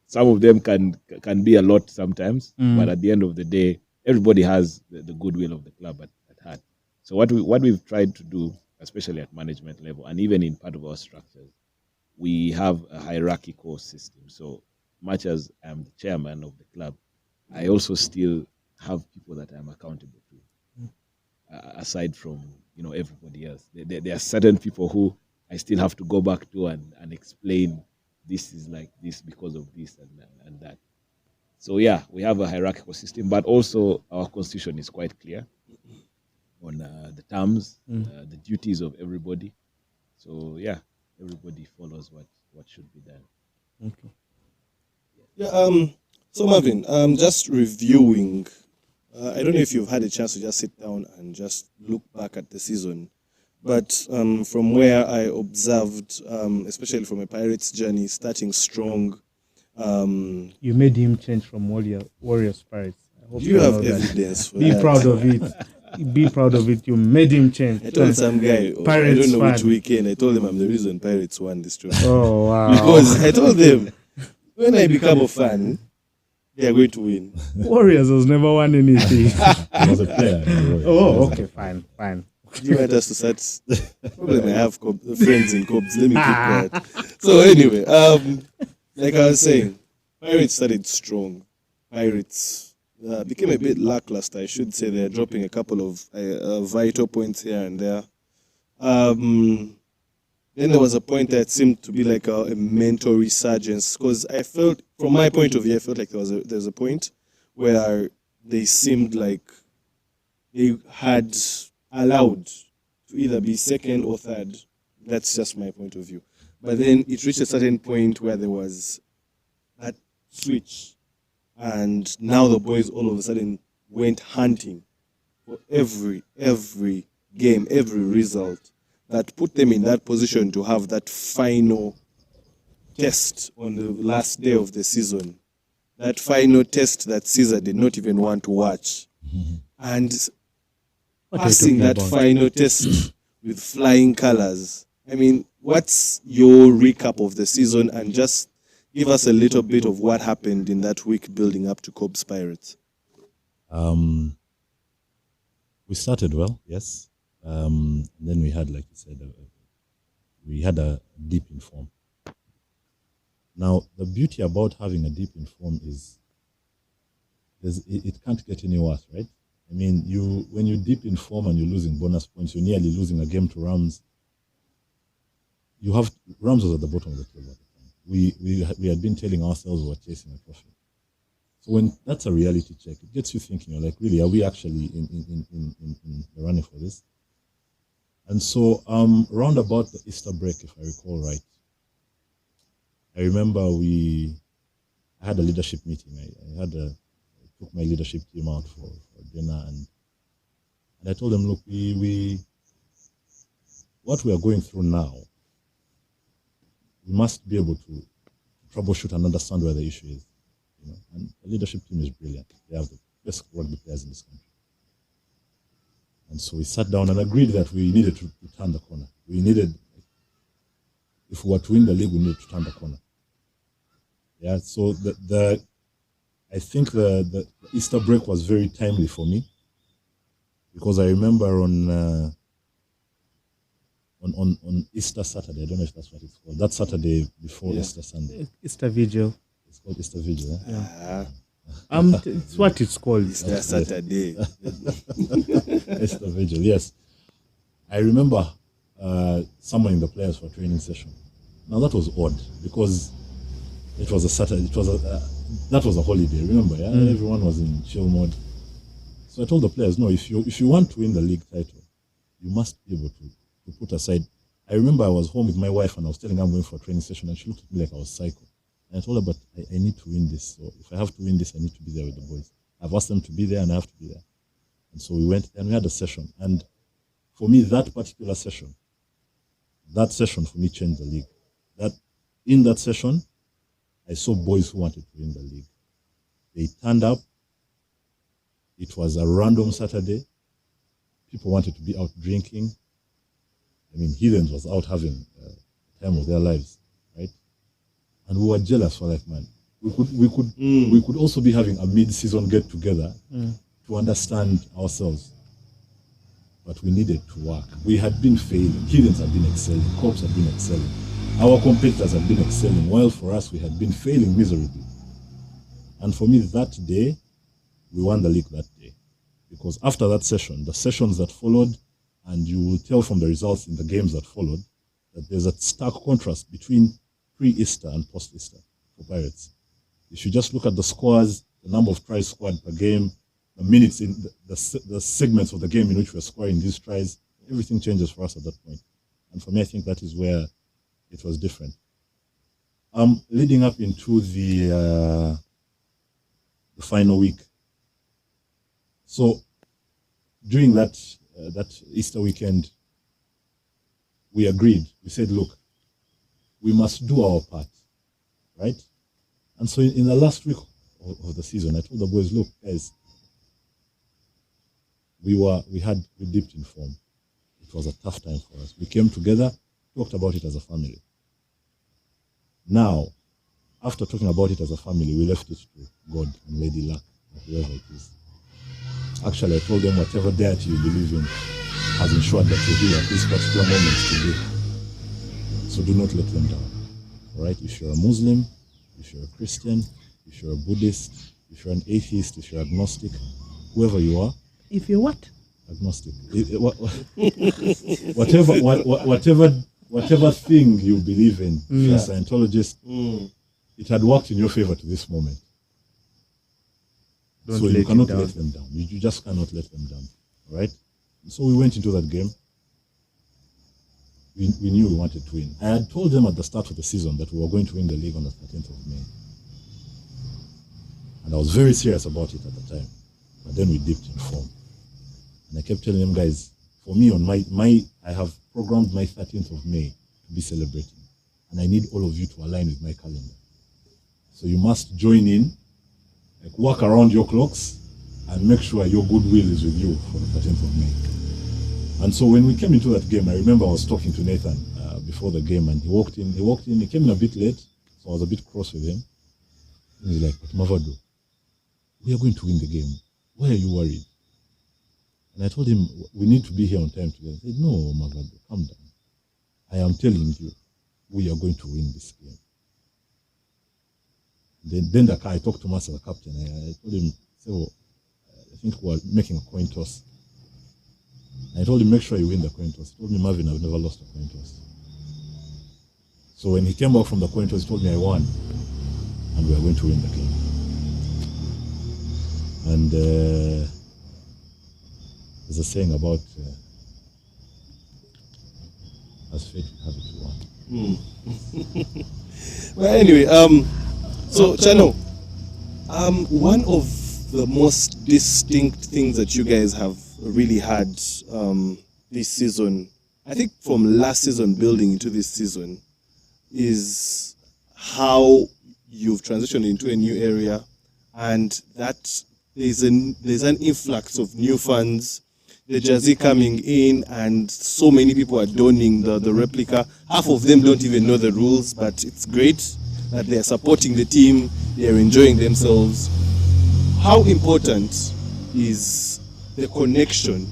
Some of them can be a lot sometimes, but at the end of the day, everybody has the goodwill of the club at heart. So what we've tried to do, especially at management level, and even in part of our structures, we have a hierarchical system. So much as I'm the chairman of the club, I also still have people that I'm accountable to, aside from everybody else. There are certain people who I still have to go back to and explain. This is like this because of this and that. So yeah, we have a hierarchical system, but also our constitution is quite clear on the terms, the duties of everybody. So yeah, everybody follows what should be done. Okay. Yeah. So Marvin, just reviewing. I don't know if you've had a chance to just sit down and just look back at the season. But from where I observed, especially from a Pirates journey, starting strong. You made him change from Warriors Pirates. I hope you have evidence for Be that. proud of it. be proud of it. You made him change. I told some guy, I Pirates don't know which fan. weekend, I told him I'm the reason Pirates won this trophy. Oh wow! Because I told them, when I become a fan, they are going to win. Warriors has never won anything. He was a player. Oh, okay, fine. Do you want us to start? Problem I have friends in Cobs. Let me keep quiet. So anyway, like I was saying, Pirates started strong. Pirates became a bit lackluster, I should say. They're dropping a couple of vital points here and there. Then there was a point that seemed to be like a mental resurgence, because I felt, from my point of view, I felt like there was a point where they seemed like they had allowed to either be second or third. That's just my point of view. But then it reached a certain point where there was that switch, and now the boys all of a sudden went hunting for every game, every result that put them in that position to have that final test on the last day of the season. That final test that Caesar did not even want to watch. And What are you passing talking that about? final test with flying colors. I mean, what's your recap of the season, and just give us a little bit of what happened in that week building up to Cobs Pirates? We started well, yes. Then we had, like you said, we had a dip in form. Now, the beauty about having a dip in form is it can't get any worse, right? I mean, when you dip in form and you're losing bonus points, you're nearly losing a game to Rams. Rams was at the bottom of the table at the time. We had been telling ourselves we were chasing a trophy. So when that's a reality check, it gets you thinking, you're like, really, are we actually in the running for this? And so around about the Easter break, if I recall right, I remember I had a leadership meeting. I took my leadership team out for dinner, and I told them, look, what we are going through now, we must be able to troubleshoot and understand where the issue is. And the leadership team is brilliant. They have the best rugby players in this country. And so we sat down and agreed that we needed to turn the corner. If we were to win the league, we needed to turn the corner. Yeah, so I think the Easter break was very timely for me, because I remember on Easter Saturday, I don't know if that's what it's called, that Saturday before Easter Sunday. Easter Vigil. It's called Easter Vigil, eh? Yeah. It's what it's called. Easter Saturday. Easter Vigil, yes. I remember summoning the players for a training session. Now that was odd, because it was a Saturday. That was a holiday. Remember, yeah, everyone was in chill mode. So I told the players, no, if you want to win the league title, you must be able to put aside. I remember I was home with my wife and I was telling her I'm going for a training session, and she looked at me like I was psycho. And I told her, but I need to win this. So if I have to win this, I need to be there with the boys. I've asked them to be there, and I have to be there. And so we went and we had a session. And for me, that particular session for me changed the league. In that session, I saw boys who wanted to win the league. They turned up. It was a random Saturday. People wanted to be out drinking. I mean, Heathens was out having time of their lives, right? And we were jealous. For like, man, we could also be having a mid-season get-together to understand ourselves. But we needed to work. We had been failing. Heathens had been excelling. Corps had been excelling. Our competitors had been excelling, while for us, we had been failing miserably. And for me, that day, we won the league that day. Because after that session, the sessions that followed, and you will tell from the results in the games that followed, that there's a stark contrast between pre-Easter and post-Easter for Pirates. If you just look at the scores, the number of tries scored per game, the minutes in the segments of the game in which we're scoring these tries, everything changes for us at that point. And for me, I think that is where it was different. Leading up into the final week. So during that Easter weekend, we agreed. We said, look, we must do our part, right? And so in the last week of the season, I told the boys, look, guys, we dipped in form. It was a tough time for us. We came together, talked about it as a family. Now, after talking about it as a family, we left it to God and Lady Luck, or whoever it is. Actually, I told them whatever deity you believe in has ensured that you're here at this particular moment today. So do not let them down. All right? If you're a Muslim, if you're a Christian, if you're a Buddhist, if you're an atheist, if you're agnostic, whoever you are. If you're what? Agnostic. Whatever thing you believe in, if you're a Scientologist, it had worked in your favor to this moment. Don't so let you cannot it down. let them down. You just cannot let them down. All right? So we went into that game. We knew we wanted to win. I had told them at the start of the season that we were going to win the league on the 13th of May. And I was very serious about it at the time. But then we dipped in form. And I kept telling them, guys, for me, on I have programmed my 13th of May to be celebrating. And I need all of you to align with my calendar. So you must join in, like work around your clocks, and make sure your goodwill is with you for the 13th of May. And so when we came into that game, I remember I was talking to Nathan before the game, and he walked in, he came in a bit late, so I was a bit cross with him. And he's like, but Mavado, we are going to win the game. Why are you worried? And I told him, we need to be here on time together. He said, no, Mavado, calm down. I am telling you, we are going to win this game. Then I talked to him as a captain. I told him, so I think we're making a coin toss. I told him, make sure you win the coin toss. He told me, Marvin, I've never lost a coin toss. So when he came back from the coin toss, he told me I won. And we are going to win the game. And there's a saying about, as fate would have it, we won. Well, anyway, so Chano, one of the most distinct things that you guys have really had this season, I think from last season building into this season, is how you've transitioned into a new area, and that there's an influx of new fans, the jersey coming in, and so many people are donning the replica. Half of them don't even know the rules, but it's great that they're supporting the team, they're enjoying themselves. How important is the connection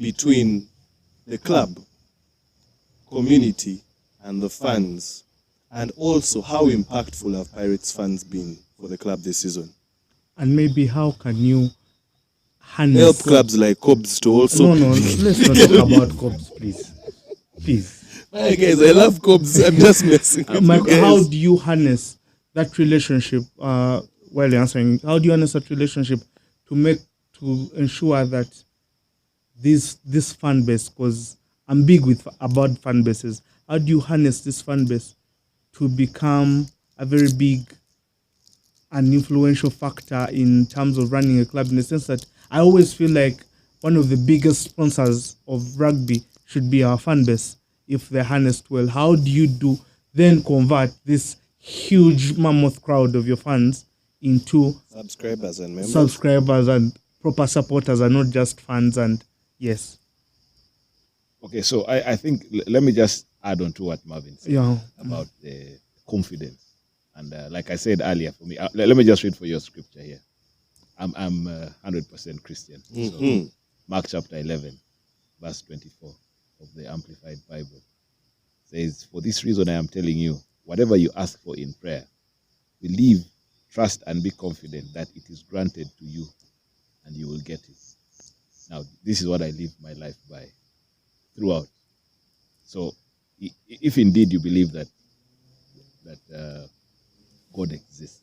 between the club, community, and the fans? And also, how impactful have Pirates fans been for the club this season? And maybe how can you harness... Help clubs like Cobs to also... No, let's not talk about Cobs, please. Please. Hey guys, I love Cobs. I'm just messing with Mike, you guys. how do you harness that relationship, while you're answering, how do you harness that relationship to ensure that this fan base, because I'm big about fan bases, how do you harness this fan base to become a very big and influential factor in terms of running a club, in the sense that I always feel like one of the biggest sponsors of rugby should be our fan base if they're harnessed well? How do you then convert this huge mammoth crowd of your fans into subscribers and members? Subscribers and proper supporters, and not just fans? And yes. Okay, so I think, let me just add on to what Marvin said about the confidence. And like I said earlier, for me, let me just read for your scripture here. I'm 100% Christian. So Mark chapter 11, verse 24 of the Amplified Bible says, "For this reason I am telling you, whatever you ask for in prayer, believe, trust, and be confident that it is granted to you, and you will get it." Now, this is what I live my life by throughout. So, if indeed you believe that God exists,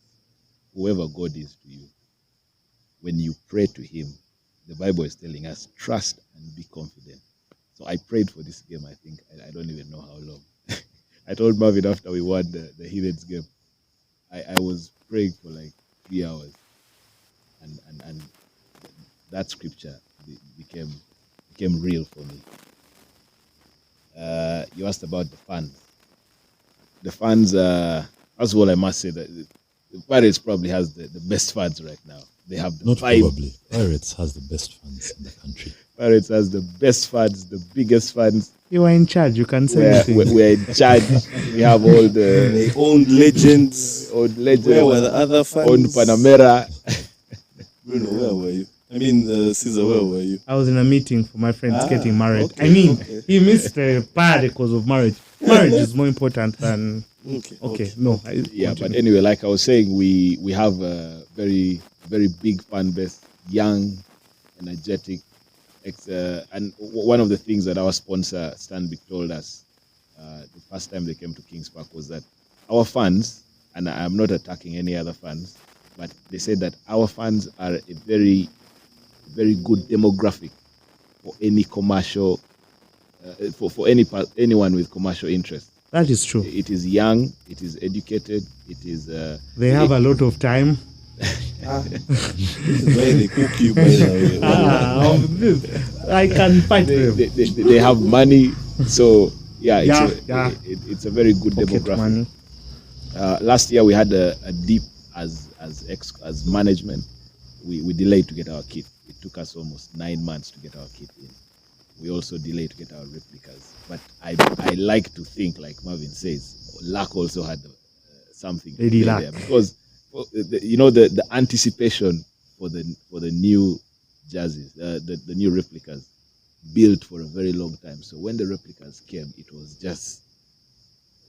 whoever God is to you, when you pray to Him, the Bible is telling us, trust and be confident. So I prayed for this game, I think, I don't even know how long. I told Marvin after we won the Heathens game, I was praying for like 3 hours. And that scripture became real for me. You asked about the fans. The fans, first of all, I must say that the Pirates probably has the best fans right now. They have the Not vibe. probably. Pirates has the best fans in the country. Pirates has the best fans, the biggest fans. You are in charge. You can say anything. We're in charge. We have all They the owned legends. old legends. Where were the other fans? On Panamera. Bruno, where were you? I mean, Caesar, where were you? I was in a meeting for my friends getting married. okay, I mean, okay. he missed the part because of marriage. Marriage is more important than. Okay. No. Yeah, but anyway, like I was saying, we have a very, very big fan base, young, energetic. And one of the things that our sponsor, Stanbic, told us the first time they came to Kings Park was that our fans, and I'm not attacking any other fans, but they said that our fans are a very, very good demographic for any commercial, for anyone with commercial interest. That is true. It is young, it is educated, it is. They have a lot of time. This is why they cook you, by the way. I can fight them. They have money, so yeah, it's a very good Pocket demographic. money. Last year we had a dip as management. We delayed to get our kit. It took us almost 9 months to get our kit in. We also delayed to get our replicas. But I like to think, like Marvin says, luck also had something. Lady to play luck. there because the anticipation for the new jerseys, the new replicas, built for a very long time. So when the replicas came, it was just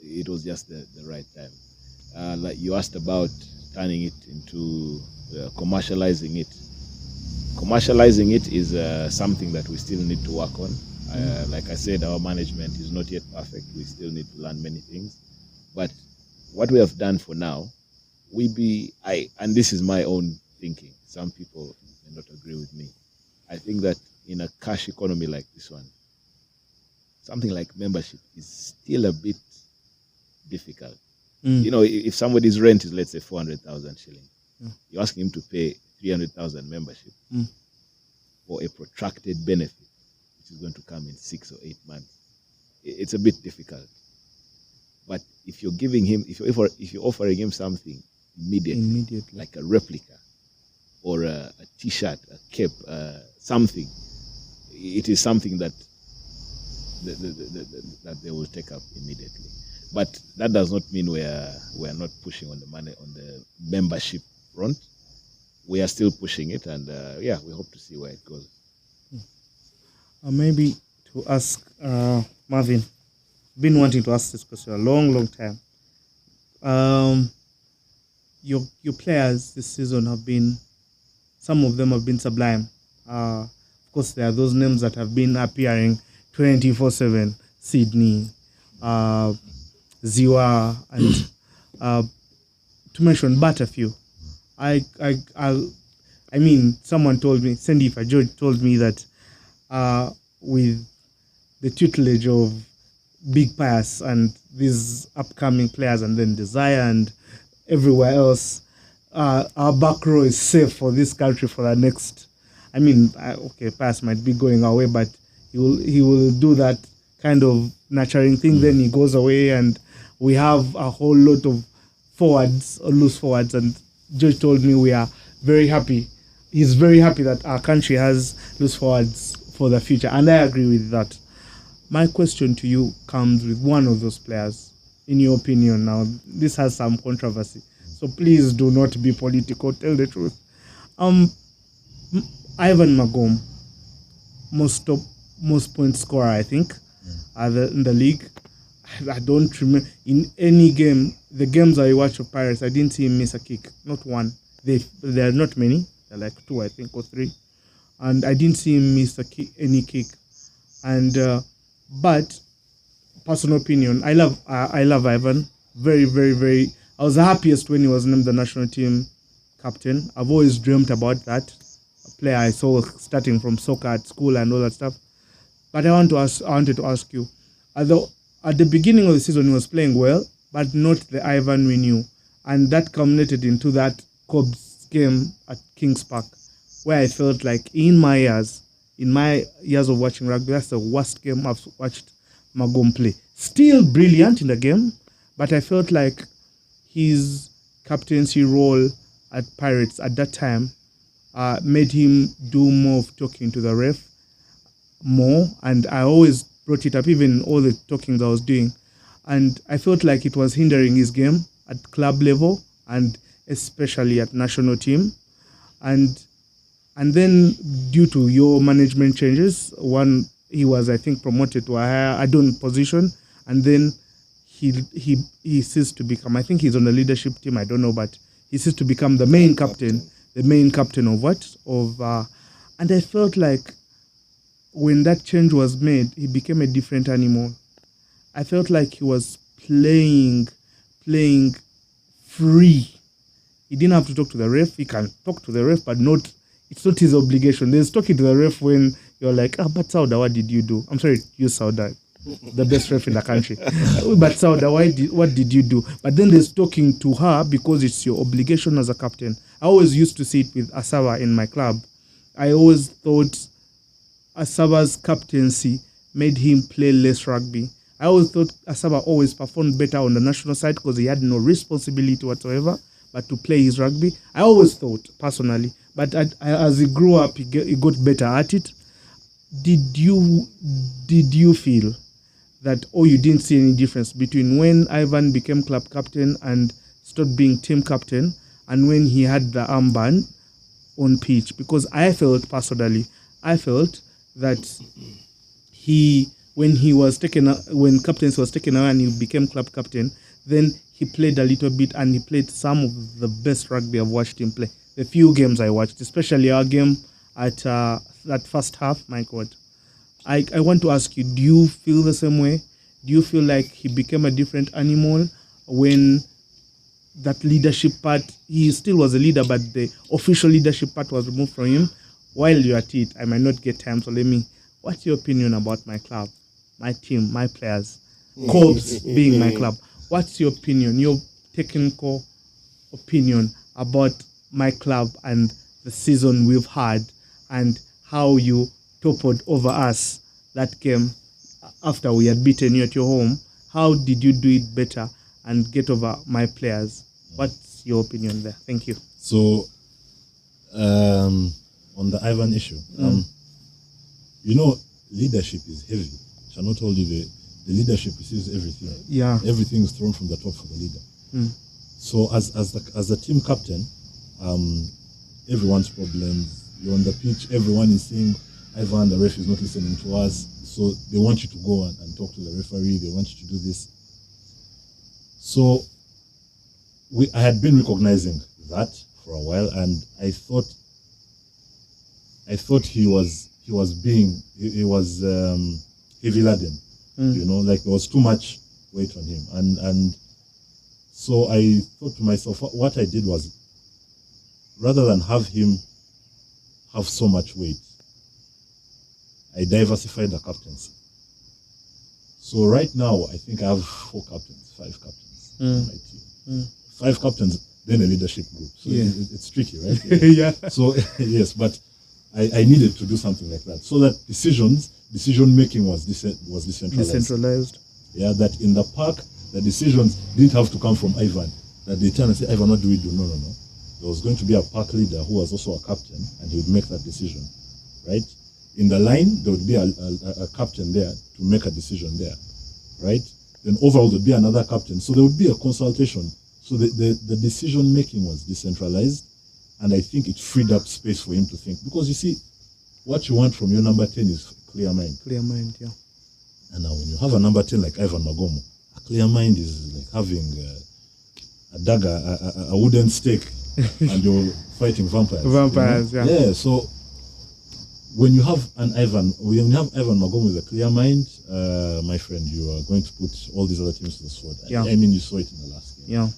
the right time. Like you asked about turning it into commercializing it. Commercializing it is something that we still need to work on. Like I said, our management is not yet perfect. We still need to learn many things. But what we have done for now, and this is my own thinking. Some people may not agree with me. I think that in a cash economy like this one, something like membership is still a bit difficult. You know, if somebody's rent is, let's say, 400,000 shilling, you're asking him to pay 300,000 membership for a protracted benefit, which is going to come in 6 or 8 months. It's a bit difficult. But if you're giving him, if you're offering him something immediately, like a replica or a T-shirt, a cape, something, it is something that that they will take up immediately. But that does not mean we are not pushing on the money on the membership front. We are still pushing it, and we hope to see where it goes. Maybe to ask Marvin, been wanting to ask this question a long time. Your players this season some of them have been sublime. Of course, there are those names that have been appearing 24/7. Sydney, Ziwa, and to mention but a few. I mean, someone told me, Sendifa George told me that with the tutelage of Big Pius and these upcoming players, and then Desire and everywhere else, our back row is safe for this country for the next. I mean, Pius might be going away, but he will do that kind of nurturing thing. Then he goes away, and we have a whole lot of forwards, or loose forwards. And George told me we are very happy. He's very happy that our country has loose forwards for the future, and I agree with that. My question to you comes with one of those players, in your opinion. Now, this has some controversy, so please do not be political. Tell the truth. Ivan Magom, most point scorer, I think, in the league. I don't remember in any game. The games I watch of Pirates, I didn't see him miss a kick. Not one. There are not many. There are like 2, I think, or 3, and I didn't see him miss any kick. And but personal opinion, I love Ivan. Very, very, very. I was the happiest when he was named the national team captain. I've always dreamt about that. A player I saw starting from soccer at school and all that stuff. But I wanted to ask you, at the beginning of the season he was playing well, but not the Ivan we knew, and that culminated into that Cobs game at Kings Park, where I felt like in my years of watching rugby, that's the worst game I've watched Magom play. Still brilliant in the game, but I felt like his captaincy role at Pirates at that time made him do more of talking to the ref more, and I always brought it up, even all the talking that I was doing, and I felt like it was hindering his game at club level and especially at national team. And then due to your management changes, he was, I think, promoted to a higher add-on position, and then he ceased to become, I think he's on the leadership team, I don't know, but he ceased to become the main captain and I felt like when that change was made, he became a different animal. I felt like he was playing free. He didn't have to talk to the ref. He can talk to the ref, but it's not his obligation. There's talking to the ref when you're like, but Sauda, what did you do? I'm sorry, use Sauda, the best ref in the country. But Sauda, what did you do? But then there's talking to her because it's your obligation as a captain. I always used to see it with Asaba in my club. I always thought Asaba's captaincy made him play less rugby. I always thought Asaba always performed better on the national side because he had no responsibility whatsoever but to play his rugby. I always thought, personally. But as he grew up, he got better at it. Did you feel that, you didn't see any difference between when Ivan became club captain and stopped being team captain and when he had the armband on pitch? Because I felt that when captaincy was taken away and he became club captain, then he played a little bit and he played some of the best rugby I've watched him play. The few games I watched, especially our game at that first half, my God. I want to ask you, do you feel the same way? Do you feel like he became a different animal when that leadership part, he still was a leader, but the official leadership part was removed from him? While you're at it, I might not get time, so what's your opinion about my club, my team, my players, Cobbs being my club? What's your opinion, your technical opinion about my club and the season we've had and how you toppled over us that game after we had beaten you at your home? How did you do it better and get over my players? What's your opinion there? Thank you. So, on the Ivan issue, leadership is heavy. Shano told you the leadership receives everything. Yeah. Everything is thrown from the top for the leader. So as the team captain, everyone's problems, you're on the pitch, everyone is saying, Ivan, the ref is not listening to us, so they want you to go and talk to the referee, they want you to do this. So I had been recognizing that for a while, and I thought he was heavy laden, like there was too much weight on him, and so I thought to myself, what I did was, rather than have him have so much weight, I diversified the captaincy. So right now, I think I have 5 captains on my team. 5 captains, then a leadership group. So it's tricky, right? Yeah. So yes, but I needed to do something like that so that decision making was decentralized. Yeah, that in the park, the decisions didn't have to come from Ivan. That they turn and say, Ivan, what do we do? No. There was going to be a park leader who was also a captain, and he would make that decision, right? In the line, there would be a captain there to make a decision there, right? Then overall, there would be another captain. So there would be a consultation. So the decision making was decentralized, and I think it freed up space for him to think. Because you see, what you want from your number 10 is clear mind. Clear mind, yeah. And now when you have a number 10 like Ivan Magomo, a clear mind is like having a dagger, a wooden stake, and you're fighting vampires. Vampires, yeah. Yeah, so when you have Ivan Magomo with a clear mind, my friend, you are going to put all these other teams to the sword. Yeah. I mean, you saw it in the last game. Yeah.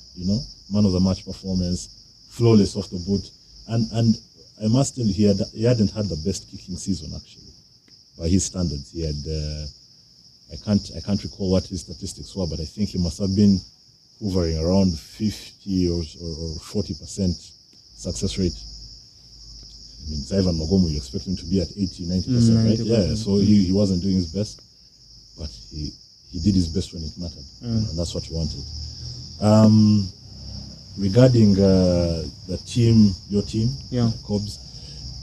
Man of the match performance, flawless off the boot, and I must tell you, he hadn't had the best kicking season actually, by his standards. He had I can't recall what his statistics were, but I think he must have been hovering around 50 or 40% success rate. I mean, Ivan Magomo, you expect him to be at 80, 90%, right? Yeah, so he wasn't doing his best, but he did his best when it mattered, and that's what you wanted. Regarding the team, your team, Cobbs,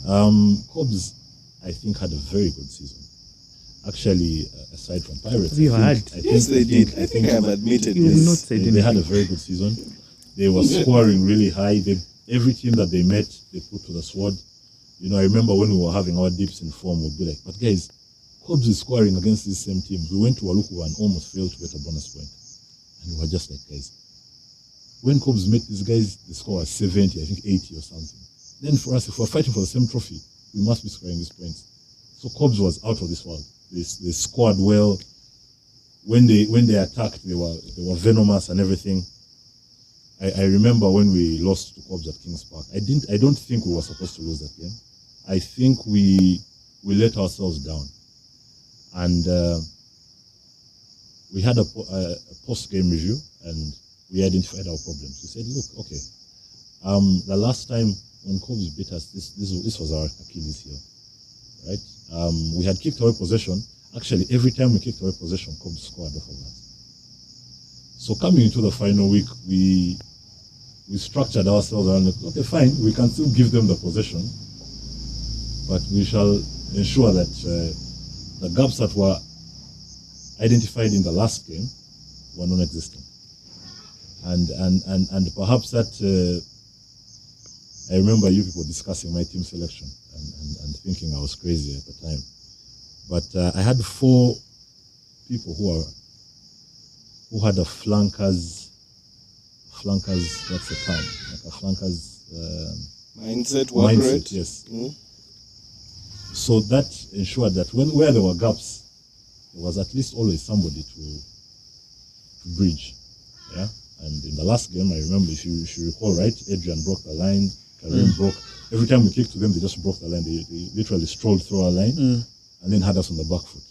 Cubs, I think, had a very good season. Actually, aside from Pirates, You had. Yes, they did. I think I've admitted You've this. not said they had a anything. very good season. They were scoring really high. Every team that they met, they put to the sword. You know, I remember when we were having our dips in form, we'd be like, but guys, Cubs is scoring against these same teams. We went to Waluku and almost failed to get a bonus point. And we were just like, guys, when Cubs met these guys, the score was 70, I think 80 or something. Then for us, if we're fighting for the same trophy, we must be scoring these points. So Cubs was out of this world. They scored well. When they attacked, they were venomous and everything. I remember when we lost to Cubs at Kings Park. I don't think we were supposed to lose that game. I think we let ourselves down, and we had a post-game review and we identified our problems. We said, look, okay, the last time when Cubs beat us, this was our Achilles heel, right? We had kicked away possession. Actually, every time we kicked away possession, Cubs scored off of us. So coming into the final week, we structured ourselves around, okay, fine, we can still give them the possession, but we shall ensure that the gaps that were identified in the last game were non-existent. And perhaps that, I remember you people discussing my team selection and thinking I was crazy at the time. But I had 4 people who had a flankers, what's the term? Like a flankers Mindset, mindset, yes. Mm. So that ensured that where there were gaps, there was at least always somebody to bridge. Yeah. And in the last game, I remember, if you recall, right, Adrian broke the line, Karim broke. Every time we kicked to them, they just broke the line. They literally strolled through our line and then had us on the back foot.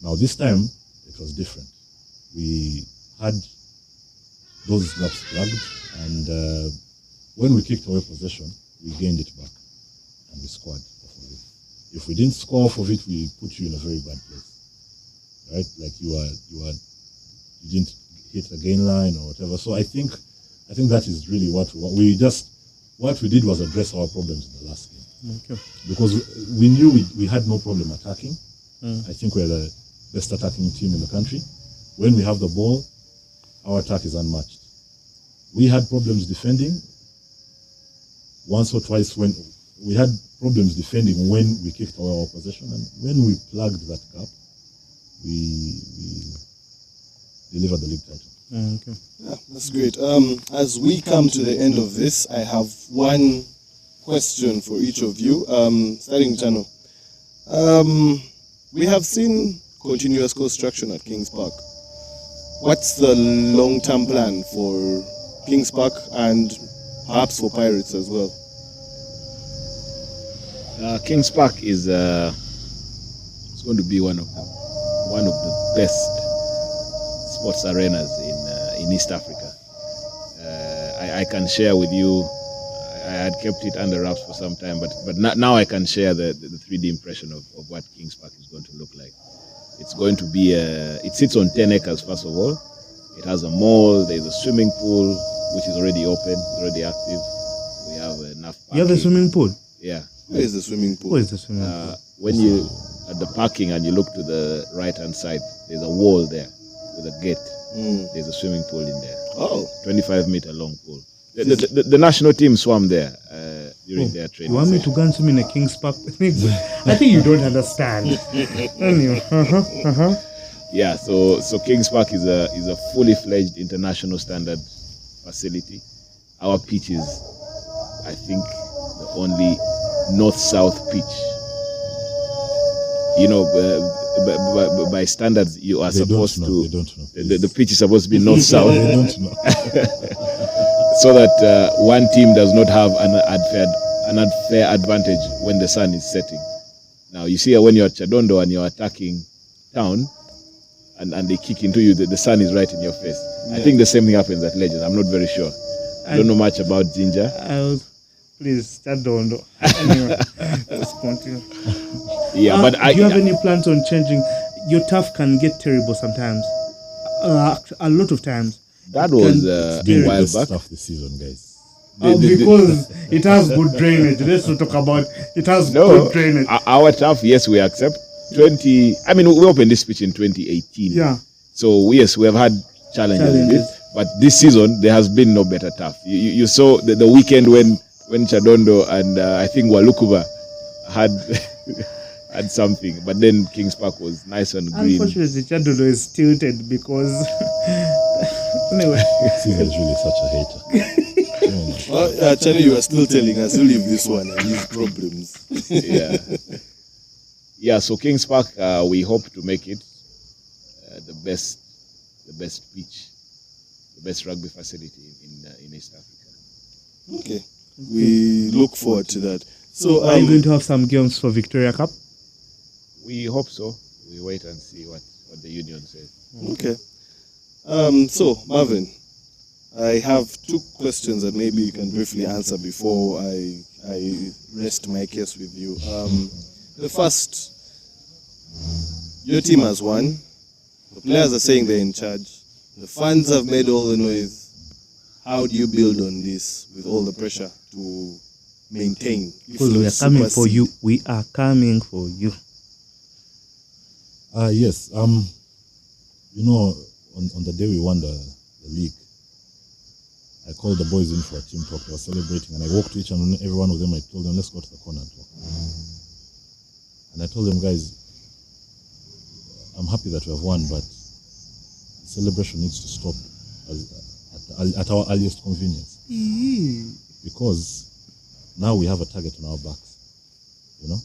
Now this time, it was different. We had those gaps plugged, and when we kicked away possession, we gained it back and we scored off of it. If we didn't score off of it, we put you in a very bad place, right? Like you didn't hit the gain line or whatever. So I think that is really what we did was address our problems in the last game. Okay. Because we knew we had no problem attacking. I think we're the best attacking team in the country. When we have the ball, our attack is unmatched. We had problems defending once or twice when we had problems defending when we kicked away our possession, and when we plugged that gap, we delivered the league title. Okay. Yeah, that's great. As we come to the end of this, I have one question for each of you. Starting Chano. We have seen continuous construction at Kings Park. What's the long-term plan for Kings Park and perhaps for Pirates as well? Kings Park is it's going to be one of the best sports arenas in East Africa. I can share with you. I had kept it under wraps for some time, but now I can share the 3D impression of what Kings Park is going to look like. It's going to be it sits on 10 acres first of all. It has a mall. There's a swimming pool which is already open, already active. We have enough parking. You have a swimming pool? Yeah. Where is the swimming pool? Where is the swimming pool? When you at the parking and you look to the right hand side, there's a wall there with a gate. There's a swimming pool in there. Oh, 25-meter long pool. The national team swam there during their training. You want me to go and swim in a King's Park? I think you don't understand. Anyway, Yeah, so Kings Park is a fully fledged international standard facility. Our pitch is, I think, the only north-south pitch. You know, by standards, you are supposed to. They don't know. The pitch is supposed to be north-south. They don't know. So that one team does not have an unfair advantage when the sun is setting. Now you see when you're at Chadondo and you're attacking town and they kick into you, the sun is right in your face. Yeah. I think the same thing happens at Legends. I'm not very sure. I don't know much about Ginger. Please, Chadondo. Anyway, let's continue. Yeah, but do you have any plans on changing? Your turf can get terrible sometimes. A lot of times. That was a while back. Stuff this season, guys. Because it has good drainage. Let's not talk about it has No, good drainage. our turf, yes, we accept. 20. I mean, we opened this pitch in 2018. Yeah. So yes, we have had challenges with it, but this season there has been no better turf. You saw the weekend when Chadondo and I think Walukuba had had something, but then Kings Park was nice and green. Unfortunately, Chadondo is tilted because anyway. Caesar is really such a hater. Well, Charlie, you are still telling us to leave this one and these problems. Yeah. Yeah, so Kings Park, we hope to make it the best pitch, the best rugby facility in East Africa. Okay, we look forward to that. So, are you going to have some games for Victoria Cup? We hope so. We wait and see what the union says. Okay. So, Marvin, I have two questions that maybe you can briefly answer before I rest my case with you. The first, your team has won. The players are saying they're in charge. The fans have made all the noise. How do you build on this with all the pressure to maintain? Because we are coming for you. We are coming for you. Yes. You know, on the day we won the league, I called the boys in for a team talk. They were celebrating, and I walked to each and every one of them. I told them, let's go to the corner and talk. And I told them, guys, I'm happy that we have won, but the celebration needs to stop at our earliest convenience. Because now we have a target on our backs. You know?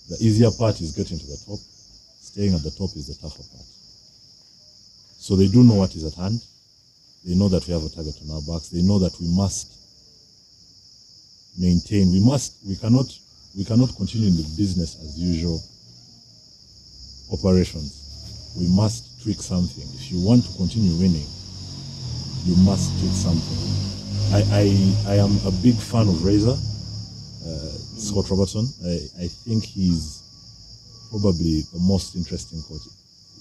The easier part is getting to the top. Staying at the top is the tougher part. So they do know what is at hand. They know that we have a target on our backs. They know that we must maintain. We cannot continue in the business as usual operations. We must tweak something. If you want to continue winning, you must tweak something. I am a big fan of Razor, Scott Robertson. I think he's probably the most interesting coach.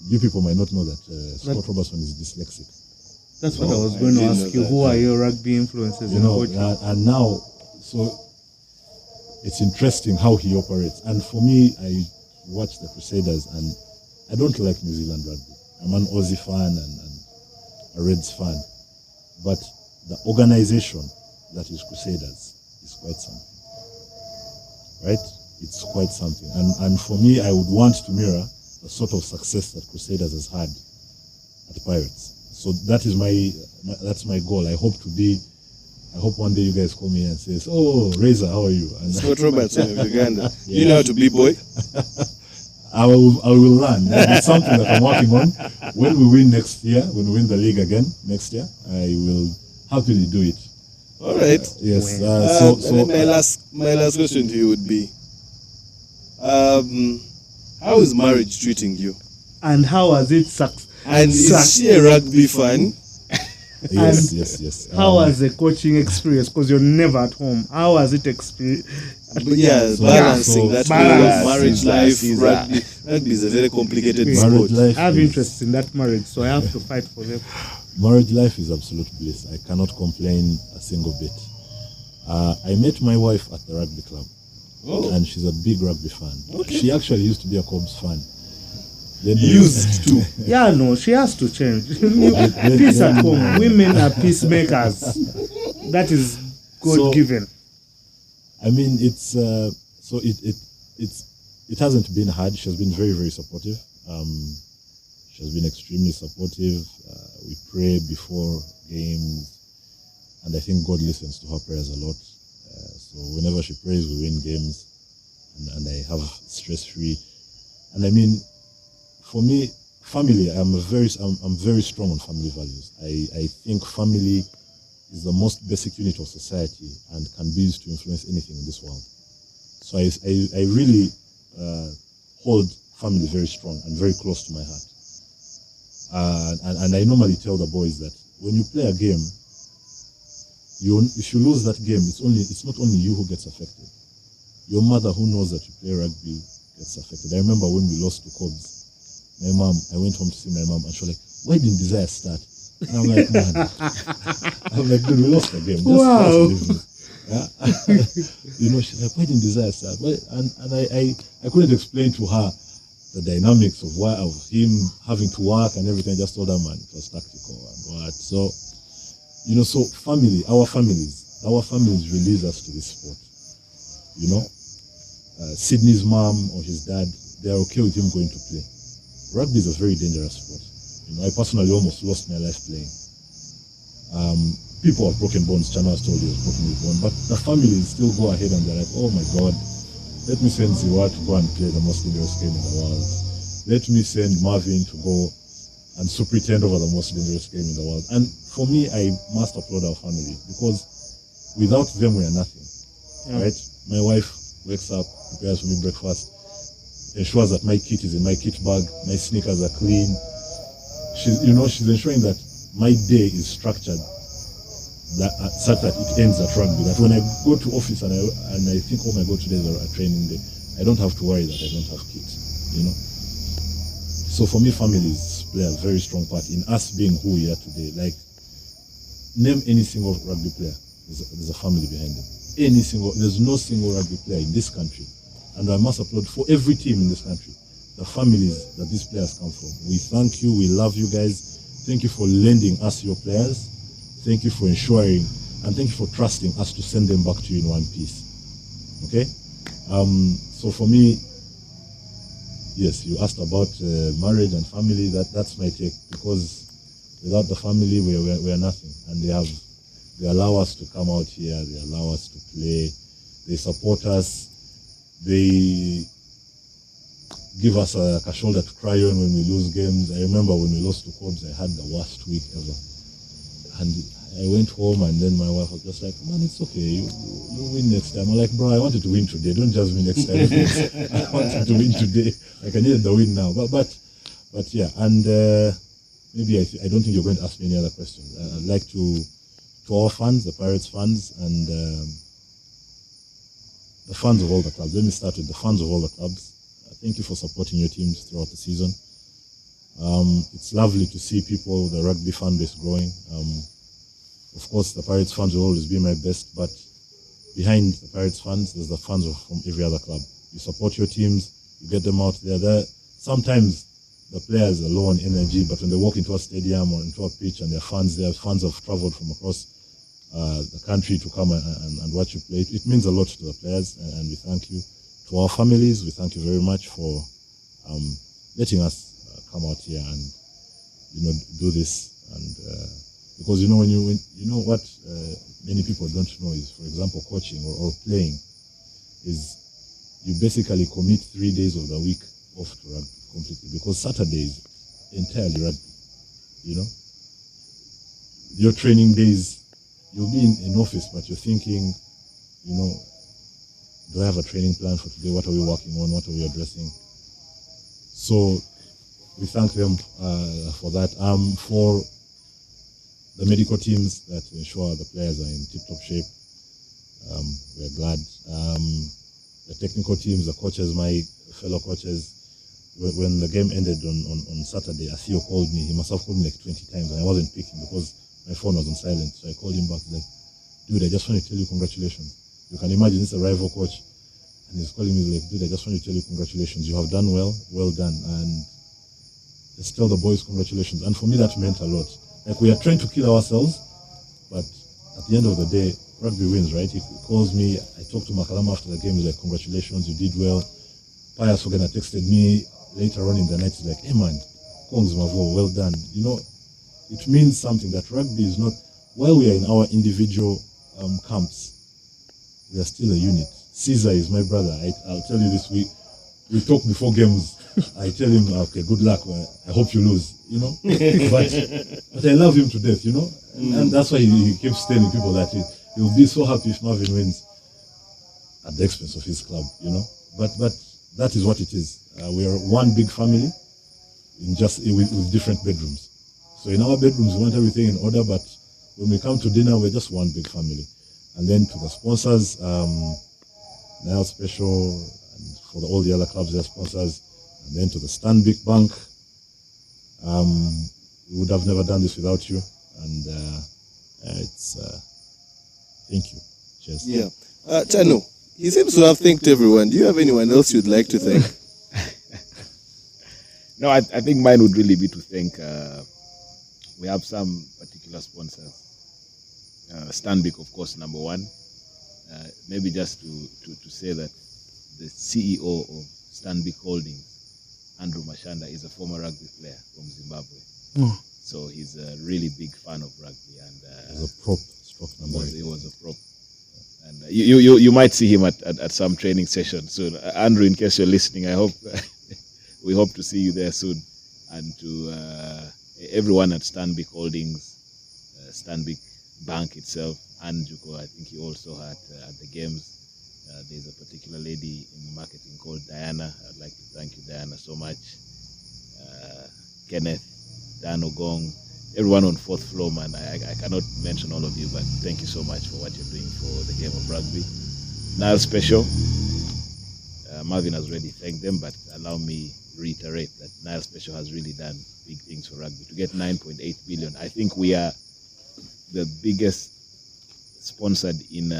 You people might not know that Scott Robertson is dyslexic. That's what I was going to ask you. Who are your rugby influences in coaching? And now, so it's interesting how he operates. And for me, I watch the Crusaders, and I don't like New Zealand rugby. I'm an Aussie fan and a Reds fan. But the organization that is Crusaders is quite something. Right? It's quite something. And for me, I would want to mirror the sort of success that Crusaders has had at Pirates. So that is that's my goal. I hope one day you guys call me and say, "Oh, Razor, how are you?" And Scott Robertson of Uganda. Yeah. You know how to be boy? I will learn. It's something that I'm working on. When we win next year, when we win the league again next year, I will happily do it. All right. Yes. So my last question to you would be, how is marriage treating you? And how has it sucked? And is she a rugby fan? Yes. How has the coaching experience? Because you're never at home. How has it experienced? Balancing that marriage life. Rugby is a very complicated sport. I have interest in that marriage, so I have to fight for them. Marriage life is absolute bliss. I cannot complain a single bit. I met my wife at the rugby club, and she's a big rugby fan. Okay. She actually used to be a Cobs fan. Used to. Yeah, no, she has to change. Peace at home. Women are peacemakers. That is God given. I mean, it hasn't been hard. She has been very, very supportive. She has been extremely supportive. We pray before games, and I think God listens to her prayers a lot. So whenever she prays, we win games, and I have stress-free. And I mean, for me, family, I'm very strong on family values. I think family is the most basic unit of society and can be used to influence anything in this world. So I really hold family very strong and very close to my heart. And I normally tell the boys that when you play a game, if you lose that game, it's not only you who gets affected. Your mother, who knows that you play rugby, gets affected. I remember when we lost to Cobs, I went home to see my mom, and she was like, "Why didn't Desire start?" And I'm like, man, I'm like, dude, we lost the game. Just Wow. leave me. Yeah? She's like, why didn't desire start? And I couldn't explain to her the dynamics of why of him having to work and everything. I just told her, man, it was tactical and what. So, so our families release us to this sport. Sydney's mom or his dad, they're okay with him going to play. Rugby is a very dangerous sport. I personally almost lost my life playing. People have broken bones. Chana has told you has broken his bone, but the families still go ahead and they're like, oh my God, let me send Ziwa to go and play the most dangerous game in the world. Let me send Marvin to go and pretend over the most dangerous game in the world. And for me, I must applaud our family because without them, we are nothing. Right? My wife wakes up, prepares for me breakfast, ensures that my kit is in my kit bag, my sneakers are clean. She's ensuring that my day is structured such that it ends at rugby. That when I go to office and I think, oh my God, today is a training day, I don't have to worry that I don't have kit. So for me, families play a very strong part in us being who we are today. Like, name any single rugby player. There's a family behind them. There's no single rugby player in this country, and I must applaud for every team in this country, the families that these players come from. We thank you, we love you guys. Thank you for lending us your players. Thank you for ensuring, and thank you for trusting us to send them back to you in one piece. Okay? So for me, yes, you asked about marriage and family. That's my take, because without the family, we are nothing, and they allow us to come out here, they allow us to play, they support us, they give us a shoulder to cry on when we lose games. I remember when we lost to Cobs, I had the worst week ever. And I went home and then my wife was just like, man, it's okay, you win next time. I'm like, bro, I wanted to win today, don't just win next time. I wanted to win today. Like, I needed the win now. But yeah, and maybe I don't think you're going to ask me any other questions. I'd like to our fans, the Pirates fans, and the fans of all the clubs. Let me start with the fans of all the clubs. Thank you for supporting your teams throughout the season. It's lovely to see the rugby fan base growing. Of course, the Pirates fans will always be my best, but behind the Pirates fans, there's the fans from every other club. You support your teams, you get them out there. Sometimes the players are low on energy, but when they walk into a stadium or into a pitch and their fans have traveled from across the country to come and watch you play. It means a lot to the players, and we thank you. To our families, we thank you very much for letting us come out here and do this. And because what many people don't know is, for example, coaching or playing is you basically commit 3 days of the week off to rugby completely, because Saturday is entirely rugby. Your training days, you'll be in office, but you're thinking, do I have a training plan for today? What are we working on? What are we addressing? So we thank them for that. For the medical teams that ensure the players are in tip-top shape, we're glad. The technical teams, the coaches, my fellow coaches, when the game ended on Saturday, Asio called me. He must have called me like 20 times, and I wasn't picking because my phone was on silent. So I called him back, like, dude, I just want to tell you congratulations. You can imagine it's a rival coach, and he's calling me like, dude, I just want to tell you congratulations. You have done well done, and just tell the boys congratulations. And for me, that meant a lot. Like, we are trying to kill ourselves, but at the end of the day, rugby wins, right? He calls me. I talked to Makalama after the game. He's like, congratulations, you did well. Pius Ogana texted me later on in the night. He's like, hey man, Kongs Mavo, well done. It means something that rugby is not, while we are in our individual camps, we are still a unit. Caesar is my brother. I'll tell you this, we talk before games. I tell him, okay, good luck. I hope you lose, but I love him to death, and that's why he keeps telling people that he'll be so happy if Marvin wins at the expense of his club, But that is what it is. We are one big family with different bedrooms. So in our bedrooms, we want everything in order, but when we come to dinner, we're just one big family. And then to the sponsors, Nile Special, and for all the other clubs, they're sponsors, and then to the Stanbic Bank, we would have never done this without you. And it's thank you. Cheers. Yeah. Chano, he seems to have thanked everyone. Do you have anyone else you'd like to thank? No, I think mine would really be to thank. We have some particular sponsors. Stanbic, of course, number one. Maybe just to say that the CEO of Stanbic Holdings, Andrew Mashanda, is a former rugby player from Zimbabwe. Oh. So he's a really big fan of rugby, and It was a prop stroke number. he was a prop. And you might see him at some training session soon. Andrew, in case you're listening, I hope we hope to see you there soon. And to everyone at Stanbic Holdings, Stanbic Bank itself, and Juko, I think you also had at the games. There's a particular lady in marketing called Diana. I'd like to thank you, Diana, so much. Kenneth, Dan Ogong, everyone on fourth floor, man. I cannot mention all of you, but thank you so much for what you're doing for the game of rugby. Nile Special, Marvin has already thanked them, but allow me reiterate that Nile Special has really done big things for rugby. To get 9.8 billion, I think we are the biggest sponsored in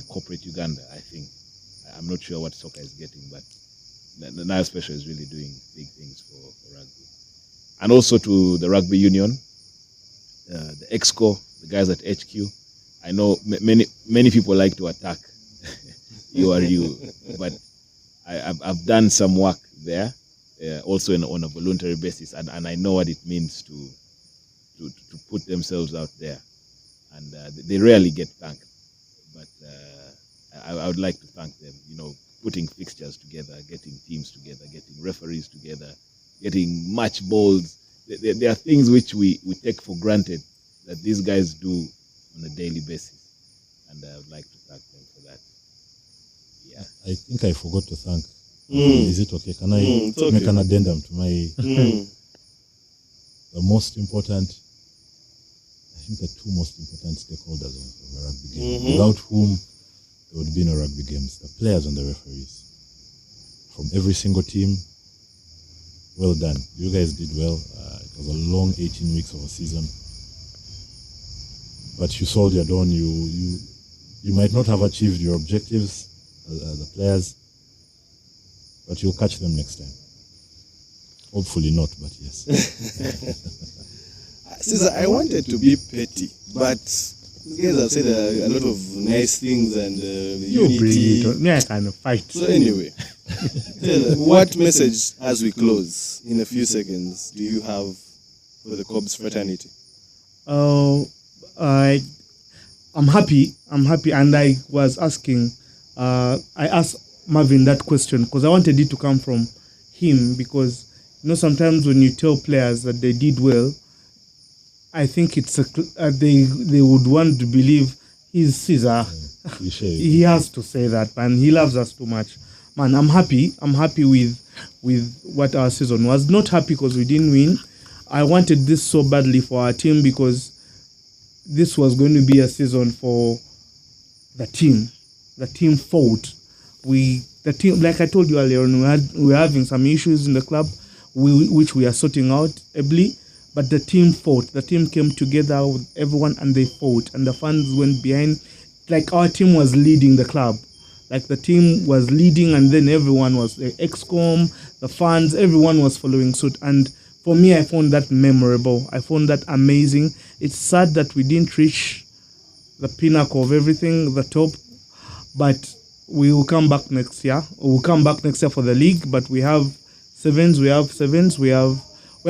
corporate Uganda. I think I'm not sure what soccer is getting, but the Nile Special is really doing big things for rugby. And also to the rugby union, the EXCO, the guys at HQ. I know many people like to attack you, but I've done some work there, also on a voluntary basis, and I know what it means to put themselves out there, and they rarely get thanked. But I would like to thank them. You know, putting fixtures together, getting teams together, getting referees together, getting match balls. There are things which we take for granted that these guys do on a daily basis, and I would like to thank them for that. Yeah, I think I forgot to thank. Is it okay? Can I make an addendum to my the most important? I think the two most important stakeholders of a rugby game, without whom there would be no rugby games: the players and the referees. From every single team, well done. You guys did well. It was a long 18 weeks of a season, but you soldiered on. You might not have achieved your objectives as the players, but you'll catch them next time. Hopefully not, but yes. Cesar, I wanted to be petty, but these guys have said a lot of nice things and You bring unity. it on. Yeah, kind of fight. So anyway, what message, as we close in a few seconds, do you have for the Cobs fraternity? I'm happy, and I was asking, I asked Marvin that question because I wanted it to come from him, because sometimes when you tell players that they did well, I think it's they would want to believe he's Caesar. He has to say that, man. He loves us too much, man. I'm happy with what our season was. Not happy because we didn't win. I wanted this so badly for our team, because this was going to be a season for the team. The team fought. The team, like I told you earlier on, we were having some issues in the club, which we are sorting out ably. But the team fought. The team came together with everyone, and they fought. And the fans went behind. Like, our team was leading the club. Like, the team was leading, and then everyone was, the EXCOM, the fans, everyone was following suit. And for me, I found that memorable. I found that amazing. It's sad that we didn't reach the pinnacle of everything, the top. But we will come back next year. We'll come back next year for the league. But we have sevens. We have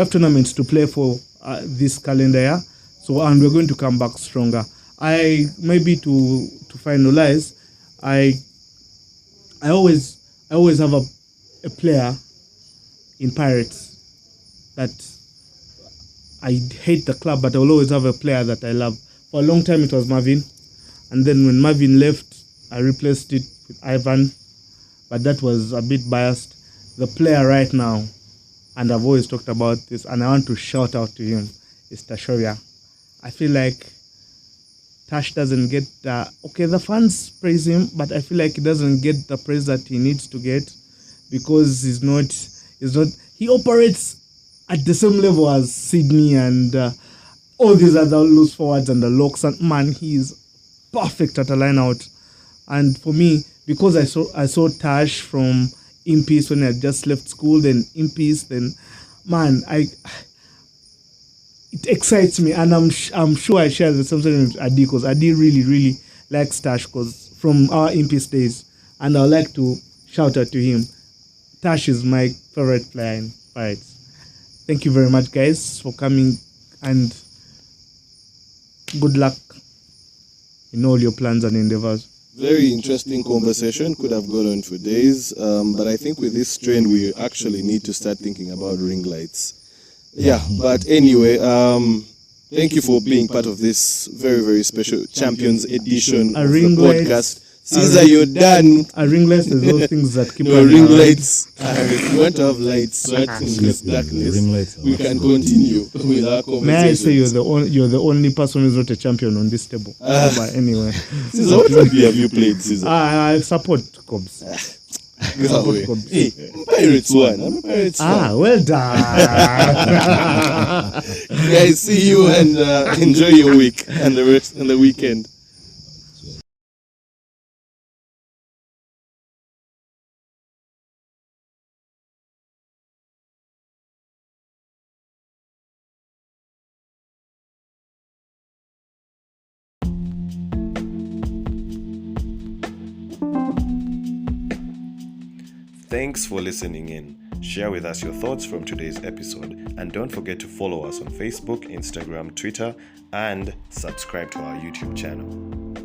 tournaments to play for this calendar year. So, and we're going to come back stronger. Maybe to finalize, I always have a player in Pirates that I hate the club, but I will always have a player that I love. For a long time, it was Marvin. And then when Marvin left, I replaced it with Ivan. But that was a bit biased. The player right now, and I've always talked about this, and I want to shout out to him, is Tashoria. I feel like Tash doesn't get the fans praise him, but I feel like he doesn't get the praise that he needs to get, because he operates at the same level as Sydney and all these other loose forwards and the locks. And man, he's perfect at a line out. And for me, because I saw Tash from Impis when I had just left school, then Impis, then man, it excites me, and I'm sure I share the same thing with Adi, because Adi really likes Tash, because from our Impis days, and I'd like to shout out to him. Tash is my favorite player in Pirates. Thank you very much, guys, for coming, and good luck in all your plans and endeavors. Very interesting conversation. Could have gone on for days. But I think with this trend, we actually need to start thinking about ring lights. Yeah, but anyway, thank you for being part of this very special Champions edition of the podcast. Caesar, you're done. A ring light is those things that keep No ring lights. If you want to have lights, so in this darkness, we can continue with our conversation. May I say you're the only person who's not a champion on this table? But anyway, Caesar, what rugby have you played, Caesar? I support Cubs. Hey, Pirates won. I'm a Pirates fan. Well done. Guys, see you and enjoy your week and the rest and the weekend. Thanks for listening in. Share with us your thoughts from today's episode, and don't forget to follow us on Facebook, Instagram, Twitter, and subscribe to our YouTube channel.